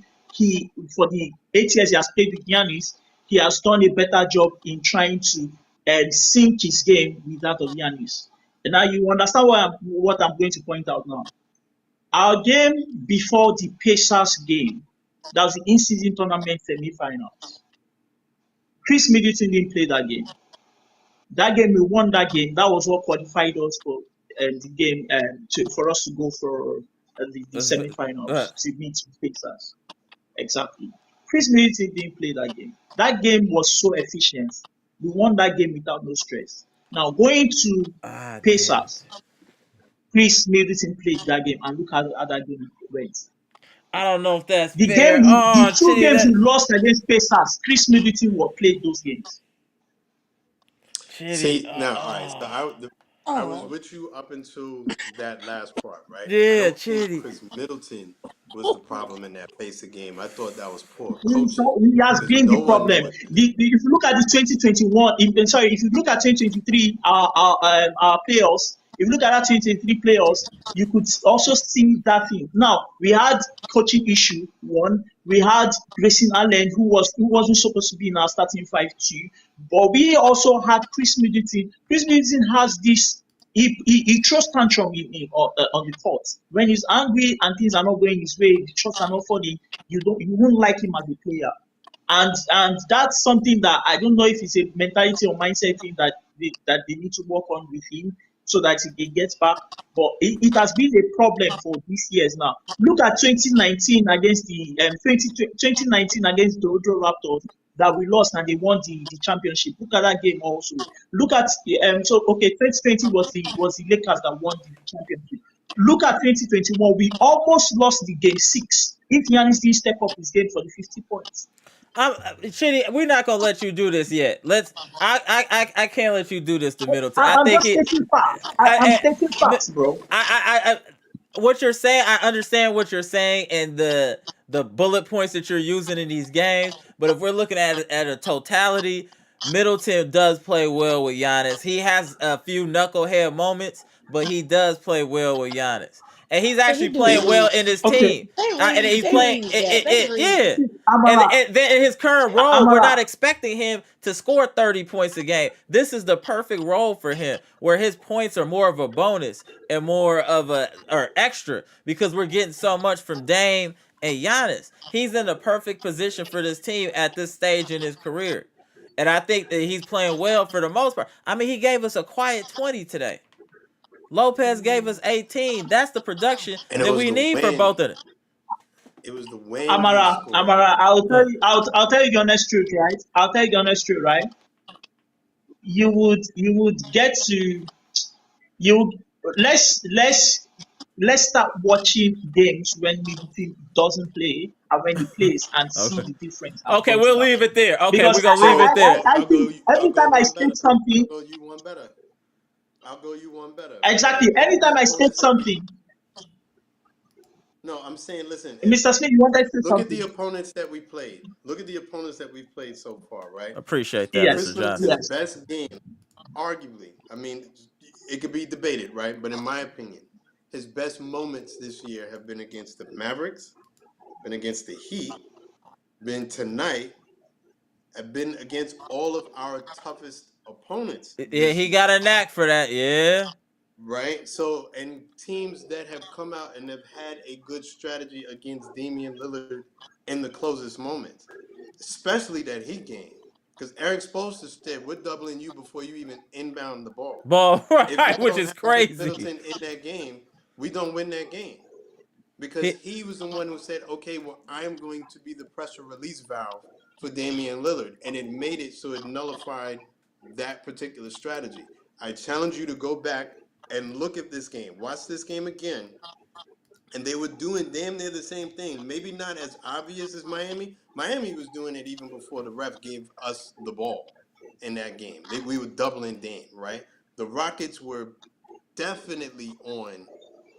for the 8 years he has played with Giannis, he has done a better job in trying to sync his game with that of Giannis. And now you understand what I'm going to point out now. Our game before the Pacers game, that was the in-season tournament semi-finals. Chris Middleton didn't play that game. That game, we won that game. That was what qualified us for the game for us to go for the semi-finals to meet the Pacers. Exactly. Chris Middleton didn't play that game. That game was so efficient. We won that game without no stress. Now going to Pacers, Chris Middleton played that game, and look how that game went. I don't know if that's The fair. game, Oh, the two Chitty, games that we lost against Pacers, Chris Middleton played those games. Chitty. See now, all right. So I was Oh. with you up until that last part, right? I Yeah, don't think Chitty. Chris Middleton was the problem in that pace of game. I thought that was poor coaching He has because been the no one knew problem. what. If you look at the 2021, if you look at 2023, our playoffs, if you look at that 2023 playoffs, you could also see that thing. Now we had coaching issue. One, we had Grayson Allen, who wasn't supposed to be in our starting 5-2, but we also had Chris Middleton. Chris Middleton has this. He throws tantrum on the court when he's angry and things are not going his way. The shots are not falling. You won't like him as a player, and that's something that I don't know if it's a mentality or mindset thing that they need to work on with him so that he gets back. But it has been a problem for these years now. Look at 2019 against the 2019 against the Toronto Raptors that we lost and they won the championship. Look at that game also. Look at 2020 was the Lakers that won the championship. Look at 2021. We almost lost the game 6 if Giannis didn't step up his game for the 50 points. Chitty, we're not gonna let you do this yet. I can't let you do this to Middleton. I'm just stating facts. I'm stating facts, bro. What you're saying, I understand what you're saying and the bullet points that you're using in these games. But if we're looking at a totality, Middleton does play well with Giannis. He has a few knucklehead moments, but he does play well with Giannis. And he's actually playing well in his team. And he's playing, yeah. And then in his current role, we're not expecting him to score 30 points a game. This is the perfect role for him, where his points are more of a bonus and more of or extra because we're getting so much from Dame and Giannis. He's in the perfect position for this team at this stage in his career. And I think that he's playing well for the most part. I mean, he gave us a quiet 20 today. Lopez gave us 18. That's the production that we need for both of them. It was the way Amara, I'll tell you the honest truth, right? I'll tell you the honest truth, right? You would get to you let's start watching games when Middleton doesn't play and when he plays and see the difference. Okay, we'll leave it there. Okay, because we're gonna leave it there. I think every time I state something, I'll go you one better. I'll go you one better. Exactly. Anytime I state something. No, I'm saying, listen. Mr. Smith, you wanted to say look something. At the opponents that we played. Look at the opponents that we've played so far, right? Appreciate that, Yes. Mr. Johnson. His best game, arguably. I mean, it could be debated, right? But in my opinion, his best moments this year have been against the Mavericks, been against the Heat, been tonight, have been against all of our toughest opponents. Yeah, he got a knack for that. Yeah. Right. So, and teams that have come out and have had a good strategy against Damian Lillard in the closest moments, especially that Heat game. Because Eric Spoelstra said, we're doubling you before you even inbound the ball. Right, which is crazy. Middleton in that game, we don't win that game. Because he was the one who said, okay, well, I'm going to be the pressure release valve for Damian Lillard. And it made it so it nullified that particular strategy. I challenge you to go back and look at this game. Watch this game again. And they were doing damn near the same thing. Maybe not as obvious as Miami. Miami was doing it even before the ref gave us the ball in that game. We were doubling Dame, right? The Rockets were definitely on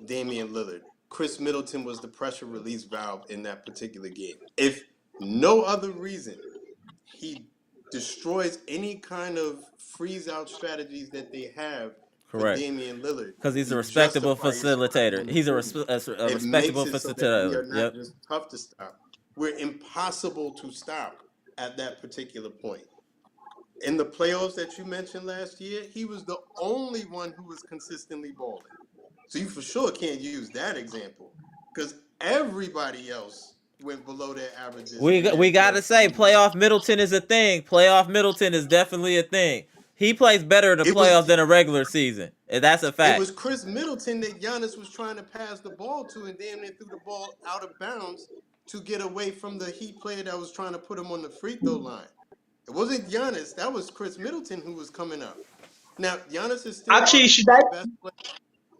Damian Lillard. Chris Middleton was the pressure release valve in that particular game. If no other reason, he destroys any kind of freeze-out strategies that they have for Damian Lillard. Because he's a respectable facilitator. He's a respectable facilitator. So we are not just tough to stop. We're impossible to stop at that particular point. In the playoffs that you mentioned last year, he was the only one who was consistently balling. So you for sure can't use that example. because everybody else went below their averages in their We gotta say games. playoff Middleton is a thing. Playoff Middleton is definitely a thing. He plays better in the It was playoffs than a regular season. And that's a it fact. was Chris Middleton that Giannis was trying to pass the ball to, and damn near threw the ball out of bounds to get away from the Heat player that was trying to put him on the free throw line. It wasn't Giannis. That was Chris Middleton who was coming up. Now, Giannis is still Actually, our best player,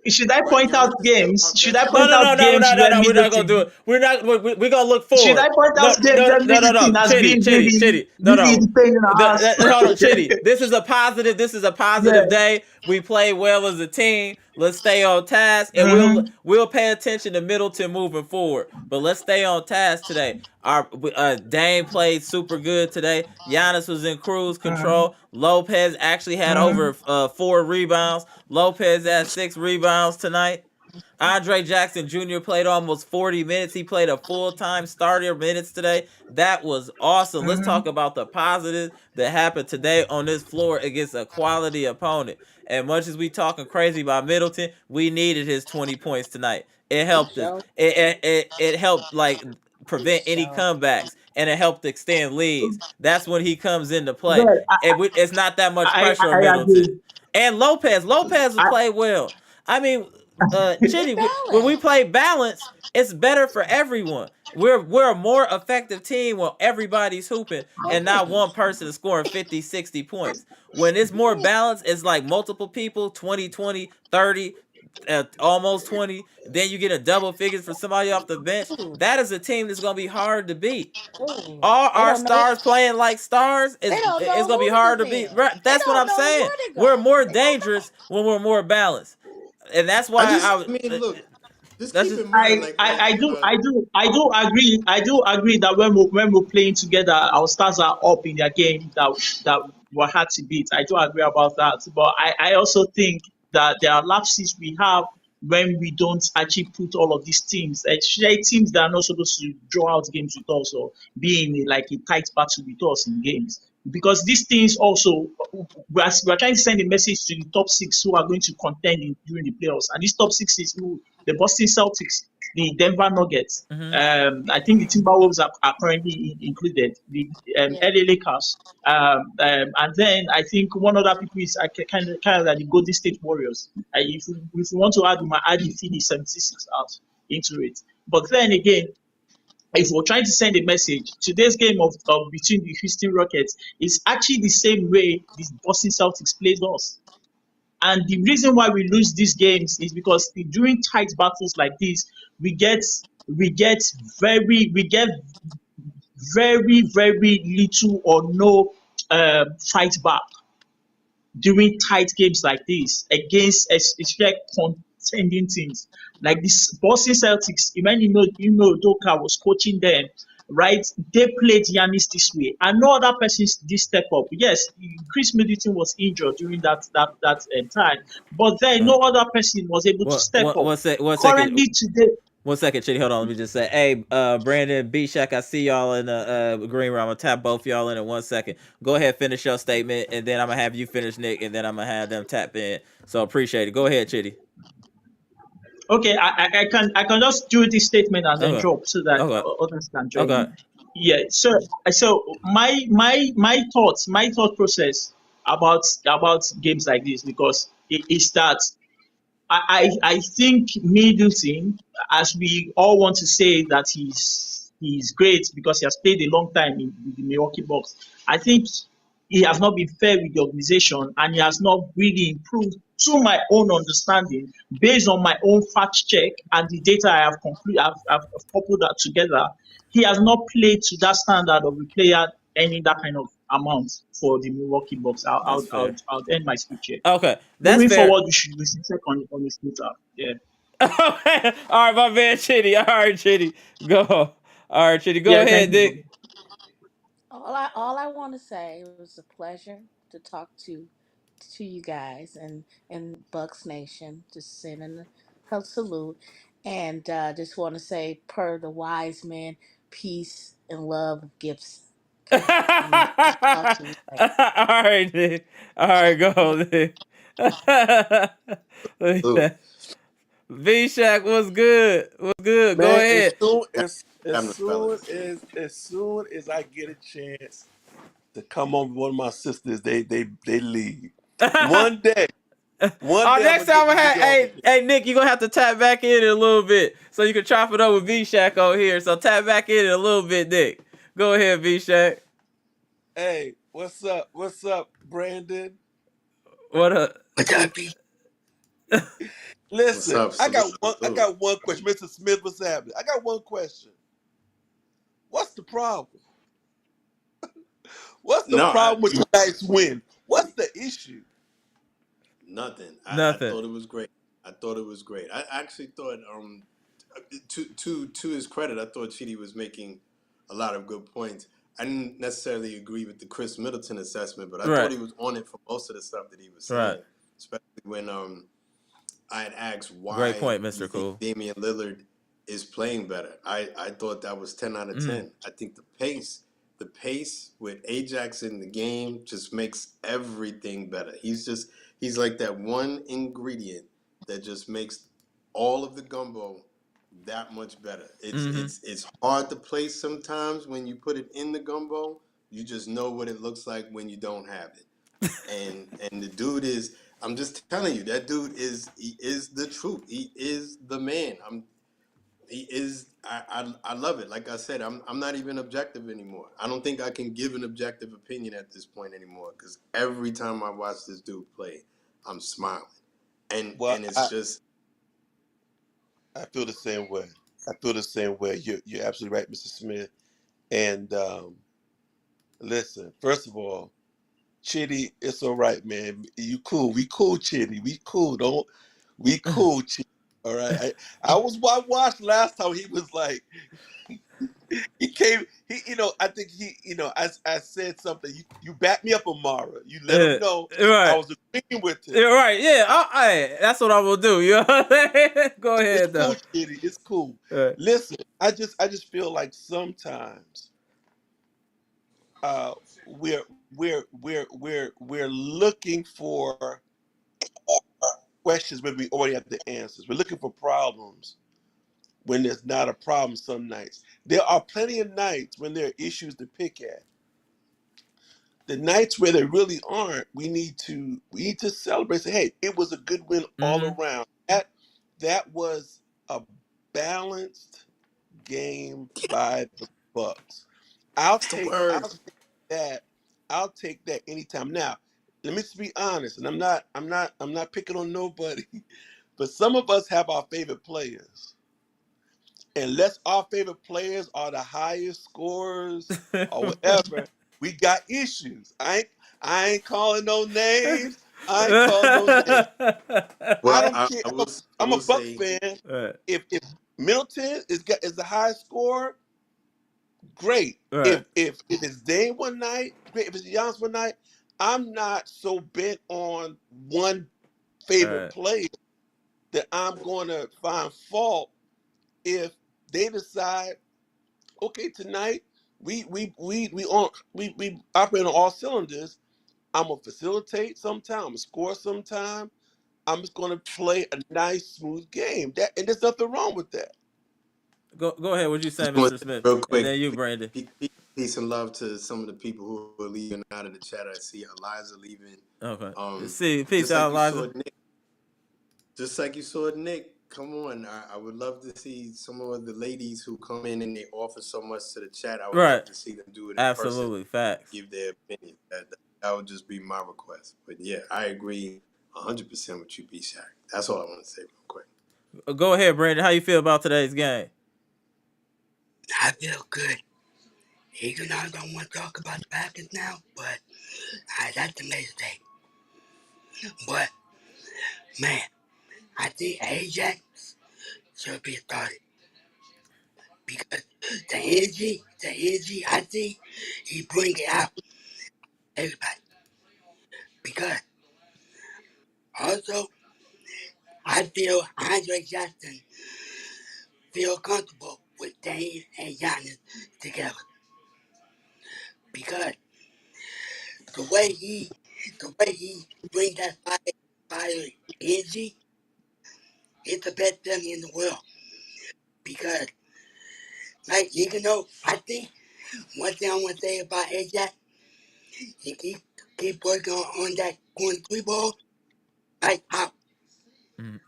should I right? point out Giannis is still our games? Should I best No, point no, player. out no, no, games no, no, where no. We're not gonna do Middleton? it. We're not. We're gonna look Should forward. I point No, out games no, where no, no, no. Middleton has Chitty, been Chitty, really, Chitty. No, really no. the pain in the ass? Hold on, Chitty. This is a positive. This is a Yeah. positive day. We play well as a team. Let's stay on task, and Mm-hmm. we'll pay attention to Middleton moving forward. But let's stay on task today. Our Dame played super good today. Giannis was in cruise Mm-hmm. control. Lopez actually had Mm-hmm. over 4 rebounds. Lopez had 6 rebounds tonight. Andre Jackson Jr. played almost 40 minutes. He played a full-time starter minutes today. That was awesome. Let's Mm-hmm. talk about the positives that happened today on this floor against a quality opponent. And much as we talking crazy about Middleton, we needed his 20 points tonight. It He helped us. showed. It helped like He prevent any showed. comebacks, and it helped extend leads. That's when he comes into play. Well, It's not that much pressure on I Middleton. agree. And Lopez has I, played well. I mean, They Chitty, when we balanced. play balance, it's better for everyone. We're a more effective team when everybody's hooping and not Hooping. one person is scoring 50, 60 points. When it's more balanced, it's like multiple people, 20, 20, 30, almost 20. Then you get a double figures for somebody off the bench. Ooh, That is a team that's going to be hard to beat. ooh. All They our don't know. stars playing like stars They is don't it's know gonna be who to hard to beat. defend. Right, They that's what don't I'm know saying. where to We're go. more They don't know. dangerous when we're more balanced, and that's I why just, I mean, look, just that's keep just in mind, like when I do agree. I do agree that when we're playing together, our stars are up in their game that were hard to beat. I do agree about that. But I also think that there are lapses we have when we don't actually put all of these teams, especially teams that are not supposed to draw out games with us or be in like a tight battle with us in games. Because these things also, we're trying to send a message to the top six who are going to contend during the playoffs. And these top six is who the Boston Celtics, the Denver Nuggets. mm-hmm. I think the Timberwolves are currently included. The Yeah. LA Lakers, and then I think one other people is kind of like the Golden State Warriors. If we want to add, we might add the Philly 76 out into it. But then again, if we're trying to send a message, today's game of between the Houston Rockets is actually the same way the Boston Celtics played us. And the reason why we lose these games is because during tight battles like this, we get we get we get very little or no fight back during tight games like this against especially contending teams like this Boston Celtics. Even Doka was coaching them, right? They played Giannis this way, and no other person did step up. Yes, Chris Middleton was injured during that time, but then uh, no other person was able to what step up. one second. Currently today, 1 second, Chitty. Hold on. Let me just say, hey, Brandon, B Shack, I see y'all in the green room. I'm gonna tap both y'all in 1 second. Go ahead, finish your statement, and then I'm gonna have you finish, Nick, and then I'm gonna have them tap in. So appreciate it. Go ahead, Chitty. okay, I can just do this statement and then Okay. drop so that Okay. others can join Okay. in. Yeah. So my thought process about games like this, because it is that I think Middleton, as we all want to say that he's great because he has played a long time in the Milwaukee Bucks. I think he has not been fair with the organization, and he has not really improved, to my own understanding, based on my own fact check and the data I have I've coupled that together. He has not played to that standard of a player earning that kind of amount for the Milwaukee Bucks. That's fair. I'll end my speech here. Okay, that's Moving fair. forward, we should check on his Twitter. Yeah. Okay. All right, my man, Chitty. All right, Chitty. Go. All right, Chitty. Go Yeah, thank ahead, you, bro. Nick. All I want to say, it was a pleasure to talk to you guys and Bucks Nation. Just sending a salute, and just want to say, per the wise man, peace and love gifts. All Okay, and talk to you later. right, Nick. All right, go, Nick. look, V-Shack, what's good? What's good? Go Man, ahead. Happening, fellas. as soon as I get a chance to come on with one of my sisters, they leave. One day, one Oh, day I'm next gonna get time I to had, get on. hey Nick, you gonna have to tap back in a little bit so you can chop it up with V-Shack on here. So tap back in a little bit, Nick. Go ahead, V-Shack. Hey, what's up? What's up, Brandon? What up? What's up, B? What's Listen, up? I Salute. got one question, Mr. Smith. What's happening? I got one question. What's the problem? What's the No, problem with tonight's win? What's the issue? nothing. I Nothing. thought it was great. I thought it was great. I actually thought, to his credit, I thought Chidi was making a lot of good points. I didn't necessarily agree with the Chris Middleton assessment, but I thought Right. he was on it for most of the stuff that he was Right. saying, especially when I had asked Great why point, you Mr. think Cool. Damian Lillard is playing better. I thought that was 10 out of Mm-hmm. 10. I think the pace with Ajax in the game just makes everything better. He's like that one ingredient that just makes all of the gumbo that much better. Mm-hmm. It's hard to place sometimes when you put it in the gumbo. You just know what it looks like when you don't have it. And the dude is, I'm just telling you, that dude he is the truth. He is the man. He is I love it. Like I said, I'm not even objective anymore. I don't think I can give an objective opinion at this point anymore, because every time I watch this dude play, I'm smiling. Well, And it's just I feel the same way. I feel the same way. You're absolutely right, Mr. Smith. And listen, first of all, Chitty, it's all right, man. You cool. We cool, Chitty. We cool. Don't we cool, Chitty. All right. I watched last time. He was like, he came. I think I said something. You back me up, Amara. You let him know I Right. was agreeing with him. Yeah, right. Yeah. That's what I will do. You know what I'm saying? Go It's ahead cool, though. Chitty. It's cool. Right. Listen, I just feel like sometimes uh, we're we're looking for questions when we already have the answers. We're looking for problems when there's not a problem. Some nights there are plenty of nights when there are issues to pick at. The nights where there really aren't, we need to celebrate. Say, hey, it was a good win all Mm-hmm. around. That was a balanced game by the Bucks. I'll it's the take word. I'll take that. I'll take that anytime. Now, let me just be honest, and I'm not picking on nobody, but some of us have our favorite players. Unless our favorite players are the highest scorers or whatever, we got issues. I ain't calling no names. I ain't calling no names. I Well, don't care. I I'm a will Buck say fan. Right. If Middleton is the highest scorer, great. Right. If it's Dame one night, great. If it's Giannis one night, I'm not so bent on one favorite Right. player that I'm going to find fault if they decide, okay, tonight we operate on all cylinders. I'm gonna facilitate sometime, I'm gonna score sometime. I'm just gonna play a nice, smooth game. And there's nothing wrong with that. Go ahead. What you say, just want Mr. to say Smith? real And quick, then you, Brandon. peace and love to some of the people who are leaving out of the chat. I see Eliza leaving. Okay. Um, See, peace just out, like you saw Eliza. Nick. Just like you saw Nick. Come on, I would love to see some of the ladies who come in and they offer so much to the chat. I would Right. love to see them do it in person, Absolutely. Facts. give their opinion. That would just be my request. But yeah, I agree 100% with you, B. Shaq. That's all I want to say real quick. Go ahead, Brandon. How you feel about today's game? I feel good. Even though I don't want to talk about the Packers now, but that's amazing. But, man, I think Ajax should be started because the energy, I think he bring it out everybody. Because also, I feel Andre Jackson feel comfortable with Dane and Giannis together. Because the way he bring that fire energy, it's the best feeling in the world because, like, I think one thing I want to say about AJ, he keep working on that going three ball, like pop, Mm.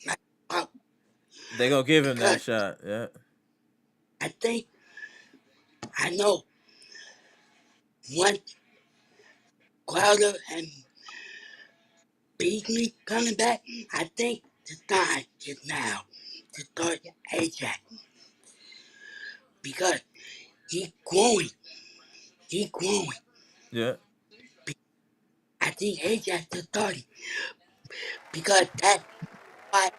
like pop, They gonna give him that because shot. Yeah. I think I know once Crowder and Beasley coming back, I think the time is now to start AJ because he's growing, he's growing. Yeah. I think AJ is starting because that's why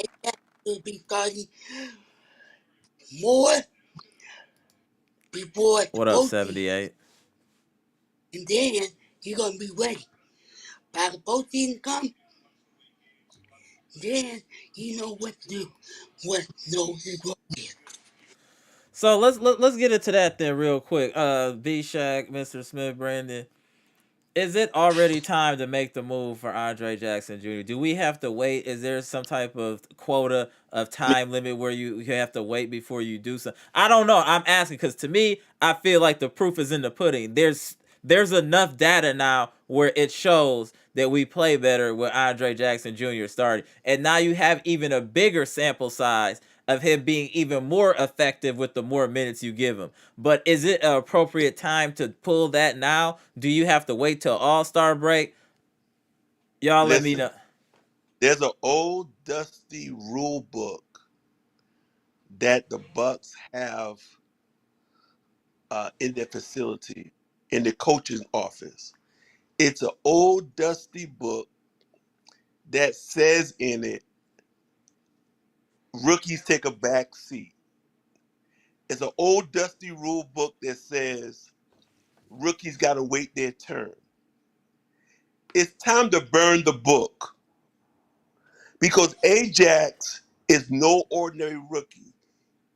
AJ will be starting more before the What up, postseason. 78? And then you're gonna be ready. By the postseason come, then you know what to do, what knows his role is. So let's get into that then real quick. B Shack, Mr. Smith, Brandon. Is it already time to make the move for Andre Jackson Jr.? Do we have to wait? Is there some type of quota of time limit where you have to wait before you do something? I don't know. I'm asking because to me, I feel like the proof is in the pudding. There's enough data now where it shows that we play better with Andre Jackson Jr. starting. And now you have even a bigger sample size of him being even more effective with the more minutes you give him. But is it an appropriate time to pull that now? Do you have to wait till All-Star break? Y'all let me Listen, know. there's an old dusty rule book that the Bucks have in their facility, in the coach's office. It's an old dusty book that says in it, rookies take a back seat. It's an old dusty rule book that says rookies got to wait their turn. It's time to burn the book because Ajax is no ordinary rookie.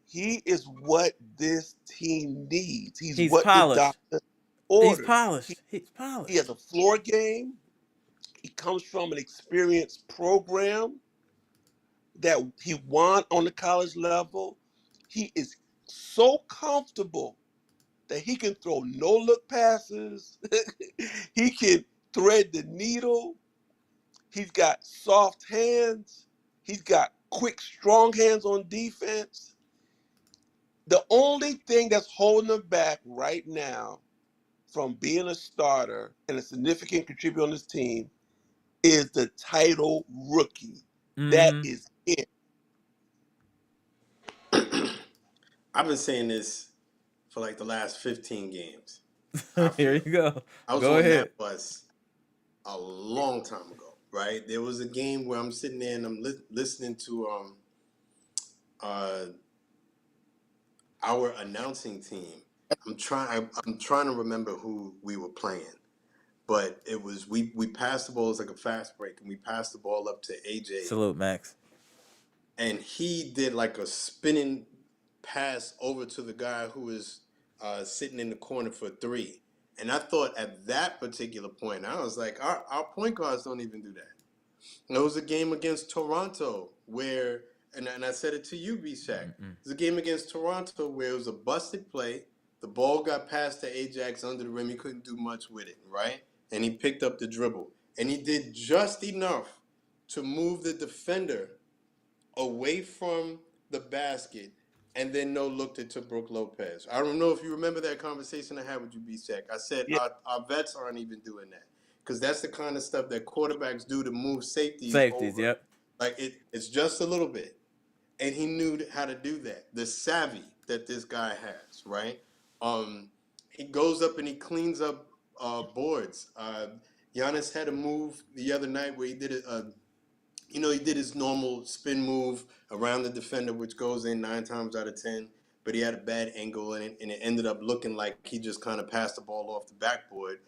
He is what this team needs. He's He's what the polished. doctor He's ordered. He, polished. He's he has polished. a floor game. He comes from an experienced program that he won on the college level. He is so comfortable that he can throw no look passes. He can thread the needle. He's got soft hands. He's got quick, strong hands on defense. The only thing that's holding him back right now from being a starter and a significant contributor on this team is the title rookie. That Mm-hmm. is it. I've been saying this for like the last 15 games. I Here feel you go. I was Go on that ahead. bus a long time ago, right? There was a game where I'm sitting there and I'm listening to uh, our announcing team. I'm trying to remember who we were playing, but it was we passed the ball. It was like a fast break, and we passed the ball up to AJ, Salute, Max. and he did like a spinning pass over to the guy who was sitting in the corner for three. And I thought at that particular point, I was like, our point guards don't even do that. It was a game against Toronto where, and I said it to you, B-Shack. It was a game against Toronto where it was a busted play. The ball got passed to Ajax under the rim. He couldn't do much with it, right? And he picked up the dribble. And he did just enough to move the defender away from the basket and then no looked it to Brooke Lopez. I don't know if you remember that conversation I had with you, B-Sec. I said Yeah, our vets aren't even doing that because that's the kind of stuff that quarterbacks do to move safeties Safeties, over. yep. Like it's just a little bit. And he knew how to do that. The savvy that this guy has, right? He goes up and he cleans up boards. Giannis had a move the other night where he did it. He did his normal spin move around the defender, which goes in 9 times out of 10. But he had a bad angle in it, and it ended up looking like he just kind of passed the ball off the backboard.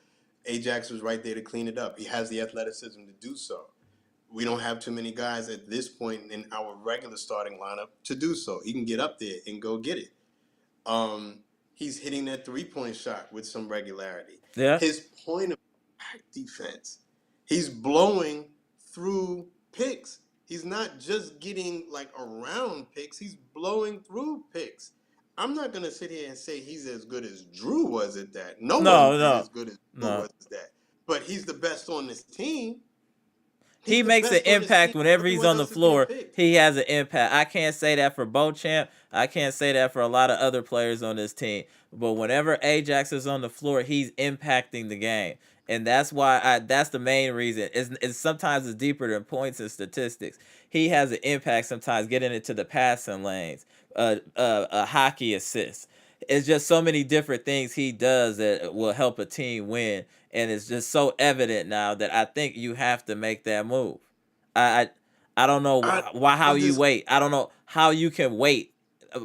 Ajax was right there to clean it up. He has the athleticism to do so. We don't have too many guys at this point in our regular starting lineup to do so. He can get up there and go get it. Um, he's hitting that three-point shot with some regularity. Yeah. His point of attack defense, he's blowing through picks. He's not just getting like around picks. He's blowing through picks. I'm not gonna sit here and say he's as good as Drew was at that. No one No, is no, as good as Drew no. was at that. But he's the best on this team. He He's the makes an best on this team. impact whenever he's Everyone on the else is getting floor. picked. He has an impact. I can't say that for Beauchamp. I can't say that for a lot of other players on this team. But whenever Ajax is on the floor, he's impacting the game. And that's why that's the main reason. It's sometimes it's deeper than points and statistics. He has an impact sometimes getting into the passing lanes, a hockey assist. It's just so many different things he does that will help a team win, and it's just so evident now that I think you have to make that move. I I don't know I why how I you just wait. I don't know how you can wait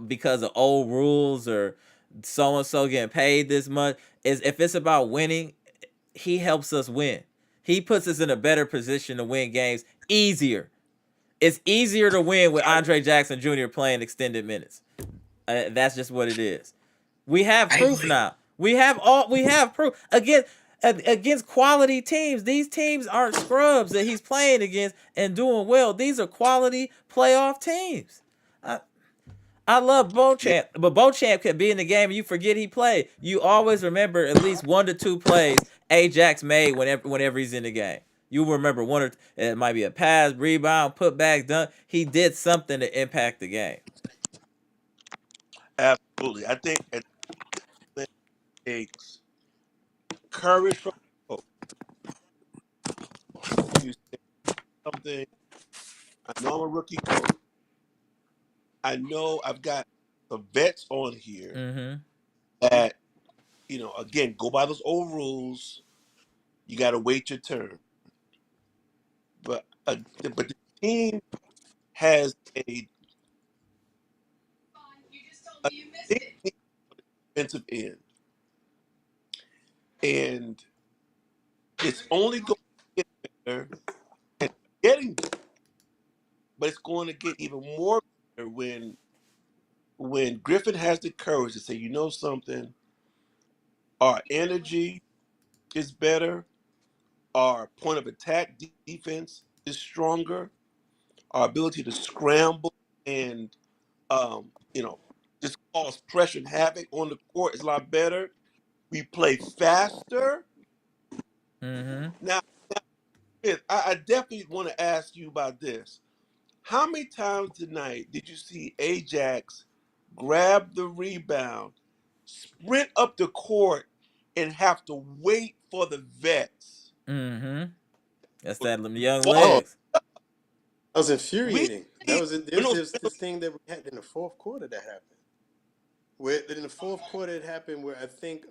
because of old rules or so and so getting paid this much. Is if it's about winning, he helps us win. He puts us in a better position to win games easier. It's easier to win with I Andre Jackson Jr. playing extended minutes. That's just what it is. We have I proof agree. now. We have proof against quality teams. These teams aren't scrubs that he's playing against and doing well. These are quality playoff teams. I, I love yeah. Beauchamp, but Beauchamp could be in the game and you forget he played. You always remember at least 1 to 2 plays Ajax made whenever he's in the game. You remember one or it might be a pass, rebound, put back, done. He did something to impact the game. Absolutely. I think it takes courage from the coach to say something. I know I'm a rookie coach. I know I've got some vets on here Mm-hmm. that, again, go by those old rules. You got to wait your turn. But the team has a distinct defensive end, and it's only going to get better and getting better, but it's going to get even more better when Griffin has the courage to say, you know something, our energy is better, our point of attack defense is stronger, our ability to scramble and just cause pressure and havoc on the court is a lot better. We play faster. Mm-hmm. Now, I definitely want to ask you about this. How many times tonight did you see Ajax grab the rebound, sprint up the court, and have to wait for the vets? Mm-hmm. That's that them young Walk. Oh, legs. that was We infuriating. That need was when there's those, this thing that we had in the fourth quarter that happened. Where in the fourth quarter it happened where I think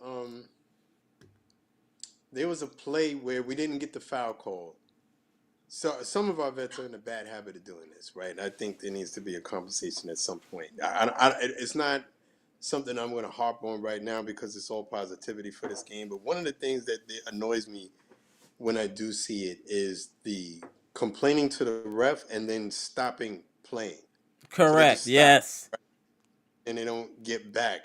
there was a play where we didn't get the foul call. So some of our vets are in a bad habit of doing this, right? And I think there needs to be a conversation at some point. It's not something I'm going to harp on right now because it's all positivity for this game. But one of the things that annoys me when I do see it is the complaining to the ref and then stopping playing. So they Correct. just stop Yes. and they don't get back.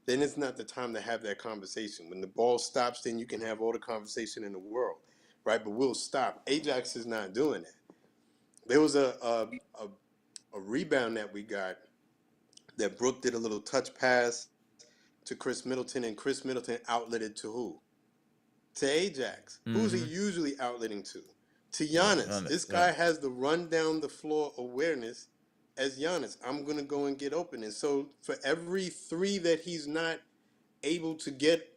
Then it's not the time to have that conversation. When the ball stops, then you can have all the conversation in the world, right? But we'll stop. Ajax is not doing that. There was a rebound that we got that Brooke did a little touch pass to Chris Middleton, and Chris Middleton outletted to who? To Ajax. Who's he Mm-hmm. usually outletting to? To Giannis. This Right. guy has the run down the floor awareness as Giannis. I'm gonna go and get open. And so for every three that he's not able to get,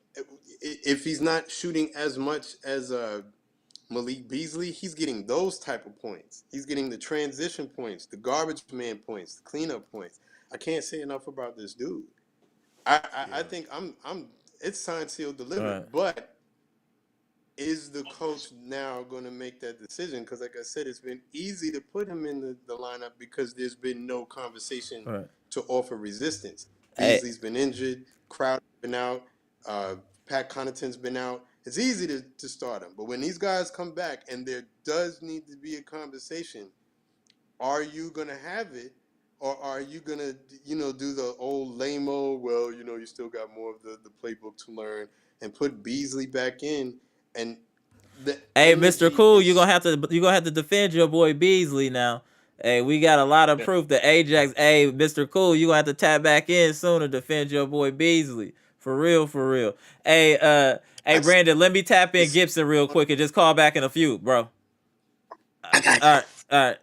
if he's not shooting as much as Malik Beasley, he's getting those type of points. He's getting the transition points, the garbage man points, the cleanup points. I can't say enough about this dude. I yeah. think I'm it's signed, sealed, delivered. Right. But is the coach now going to make that decision? Because like I said, it's been easy to put him in the lineup because there's been no conversation Right. to offer resistance. Hey, Beasley's been injured, Crowder's been out, Pat Connaughton's been out. It's easy to start him. But when these guys come back and there does need to be a conversation, are you going to have it? Or are you going to, do the old lame-o, well, you still got more of the playbook to learn and put Beasley back in and the Hey, Mr. energy Cool, is you gonna have to defend your boy Beasley now. Hey, we got a lot of Yeah, proof that Ajax. Hey, Mr. Cool, you gonna have to tap back in soon to defend your boy Beasley. For real, for real. Hey, hey, I see Brandon, let me tap in it's Gibson real quick and just call back in a few, bro. I got All you. right, all right.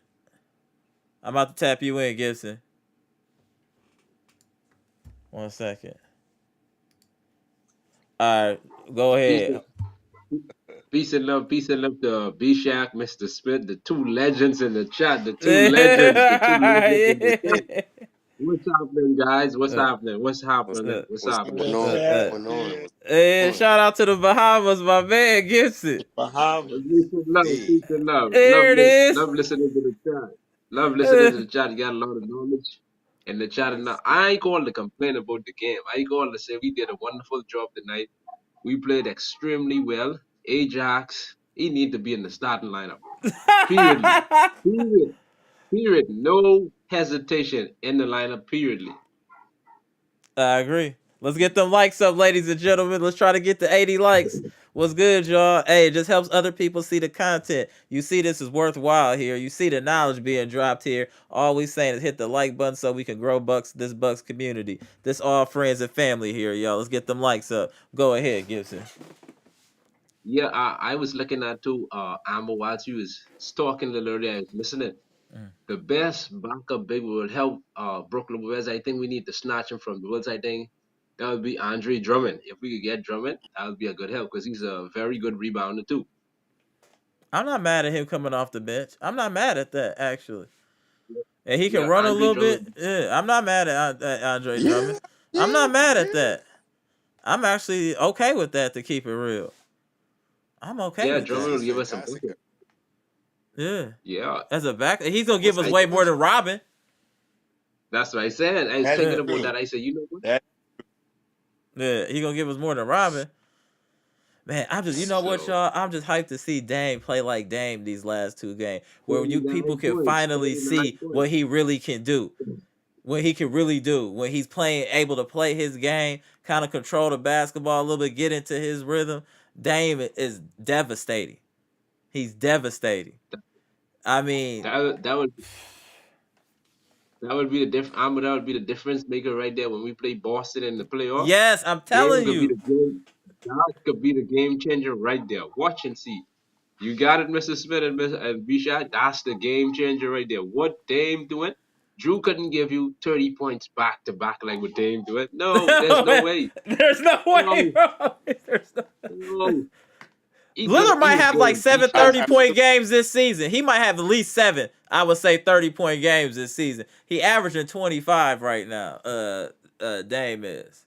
I'm about to tap you in, Gibson. 1 second. All right, go Peace ahead. and, peace and love to B Shack, Mr. Smith, the two legends in the chat, the two legends in the chat. What's happening, guys? What's happening? What's What's happening? up? What's what's What happening? going up, on. What's Pat? going on. What's Hey, going on. shout out to the Bahamas, my man Gibson. Bahamas. Hey, Peace and love. There it is. Love listening to the chat. Love listening to the chat. You got a lot of knowledge in the chat. And I ain't calling to complain about the game. I ain't calling to say we did a wonderful job tonight. We played extremely well. Ajax, he need to be in the starting lineup. Periodly. Period. Period. No hesitation in the lineup. Periodly. I agree. Let's get them likes up, ladies and gentlemen. Let's try to get to 80 likes. What's good, y'all? Hey, it just helps other people see the content. You see this is worthwhile here. You see the knowledge being dropped here. All we saying is hit the like button so we can grow this Bucks community. This all friends and family here, y'all. Let's get them likes up. Go ahead, Gibson. Yeah, I was looking at too, Amber whilst you was talking a little earlier, I was listening. Mm. The best backup big would help Brooklyn West. I think we need to snatch him from the Woods. I think that would be Andre Drummond. If we could get Drummond, that would be a good help because he's a very good rebounder too. I'm not mad at him coming off the bench. I'm not mad at that, actually. And he can Yeah, run a Andre little bit. Drummond. Yeah, I'm not mad at Andre yeah, Drummond. I'm yeah, not mad at yeah. that. I'm actually okay with that, to keep it real. I'm okay Yeah, with He's Drummond that. will he's give us some fantastic. bucket. Yeah. Yeah, As a back, he's gonna give What's us I way think more than Robin. that's what I said. I was That is thinking Yeah, about true. that. I said, you know what? That he gonna give us more than Robin. Man, I'm just, you know what, So y'all? I'm just hyped to see Dame play like Dame these last two games, where you people 39 can points, finally 39 see what points. he really can do. What he can really do when he's playing, able to play his game, kind of control the basketball a little bit, get into his rhythm. Dame is devastating. He's devastating. I mean, That that would that would be the that would be the difference maker right there when we play Boston in the playoff. yes, I'm Dame telling could be you. the game. That could be the game changer right there. Watch and see. You got it, Mr. Smith and Bishop. That's the game changer right there. What Dame doing? Drew couldn't give you 30 points back to back like what Dame doing. No, there's no way. There's no way, No, bro. There's no... no. He good. Lillard He might is have good like as B seven shot. 30 I point feel games this season. He might have at least seven, I would say 30-point games this season. He averaging 25 right now. Dame is.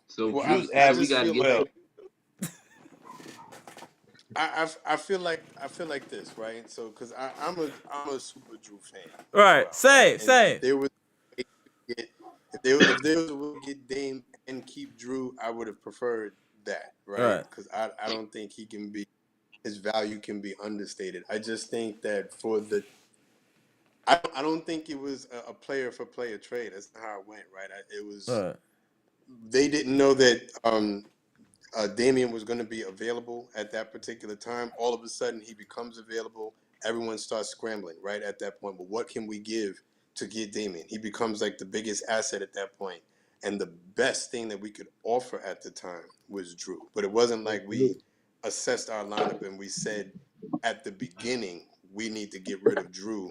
So well. Drew's I we just averaging got to feel get well. like I feel like this, right? So because I'm a super Drew fan as Right. well, right? Same, And same. if there was a way to get Dame and keep Drew, I would have preferred that, right? Right. Because I don't think he can be his value can be understated. I just think that I don't think it was a player for player trade. That's not how it went, right? It was Right. they didn't know that Damian was going to be available at that particular time. All of a sudden, he becomes available. Everyone starts scrambling right at that point. But what can we give to get Damian? He becomes like the biggest asset at that point. And the best thing that we could offer at the time was Drew. But it wasn't like we assessed our lineup and we said at the beginning, we need to get rid of Drew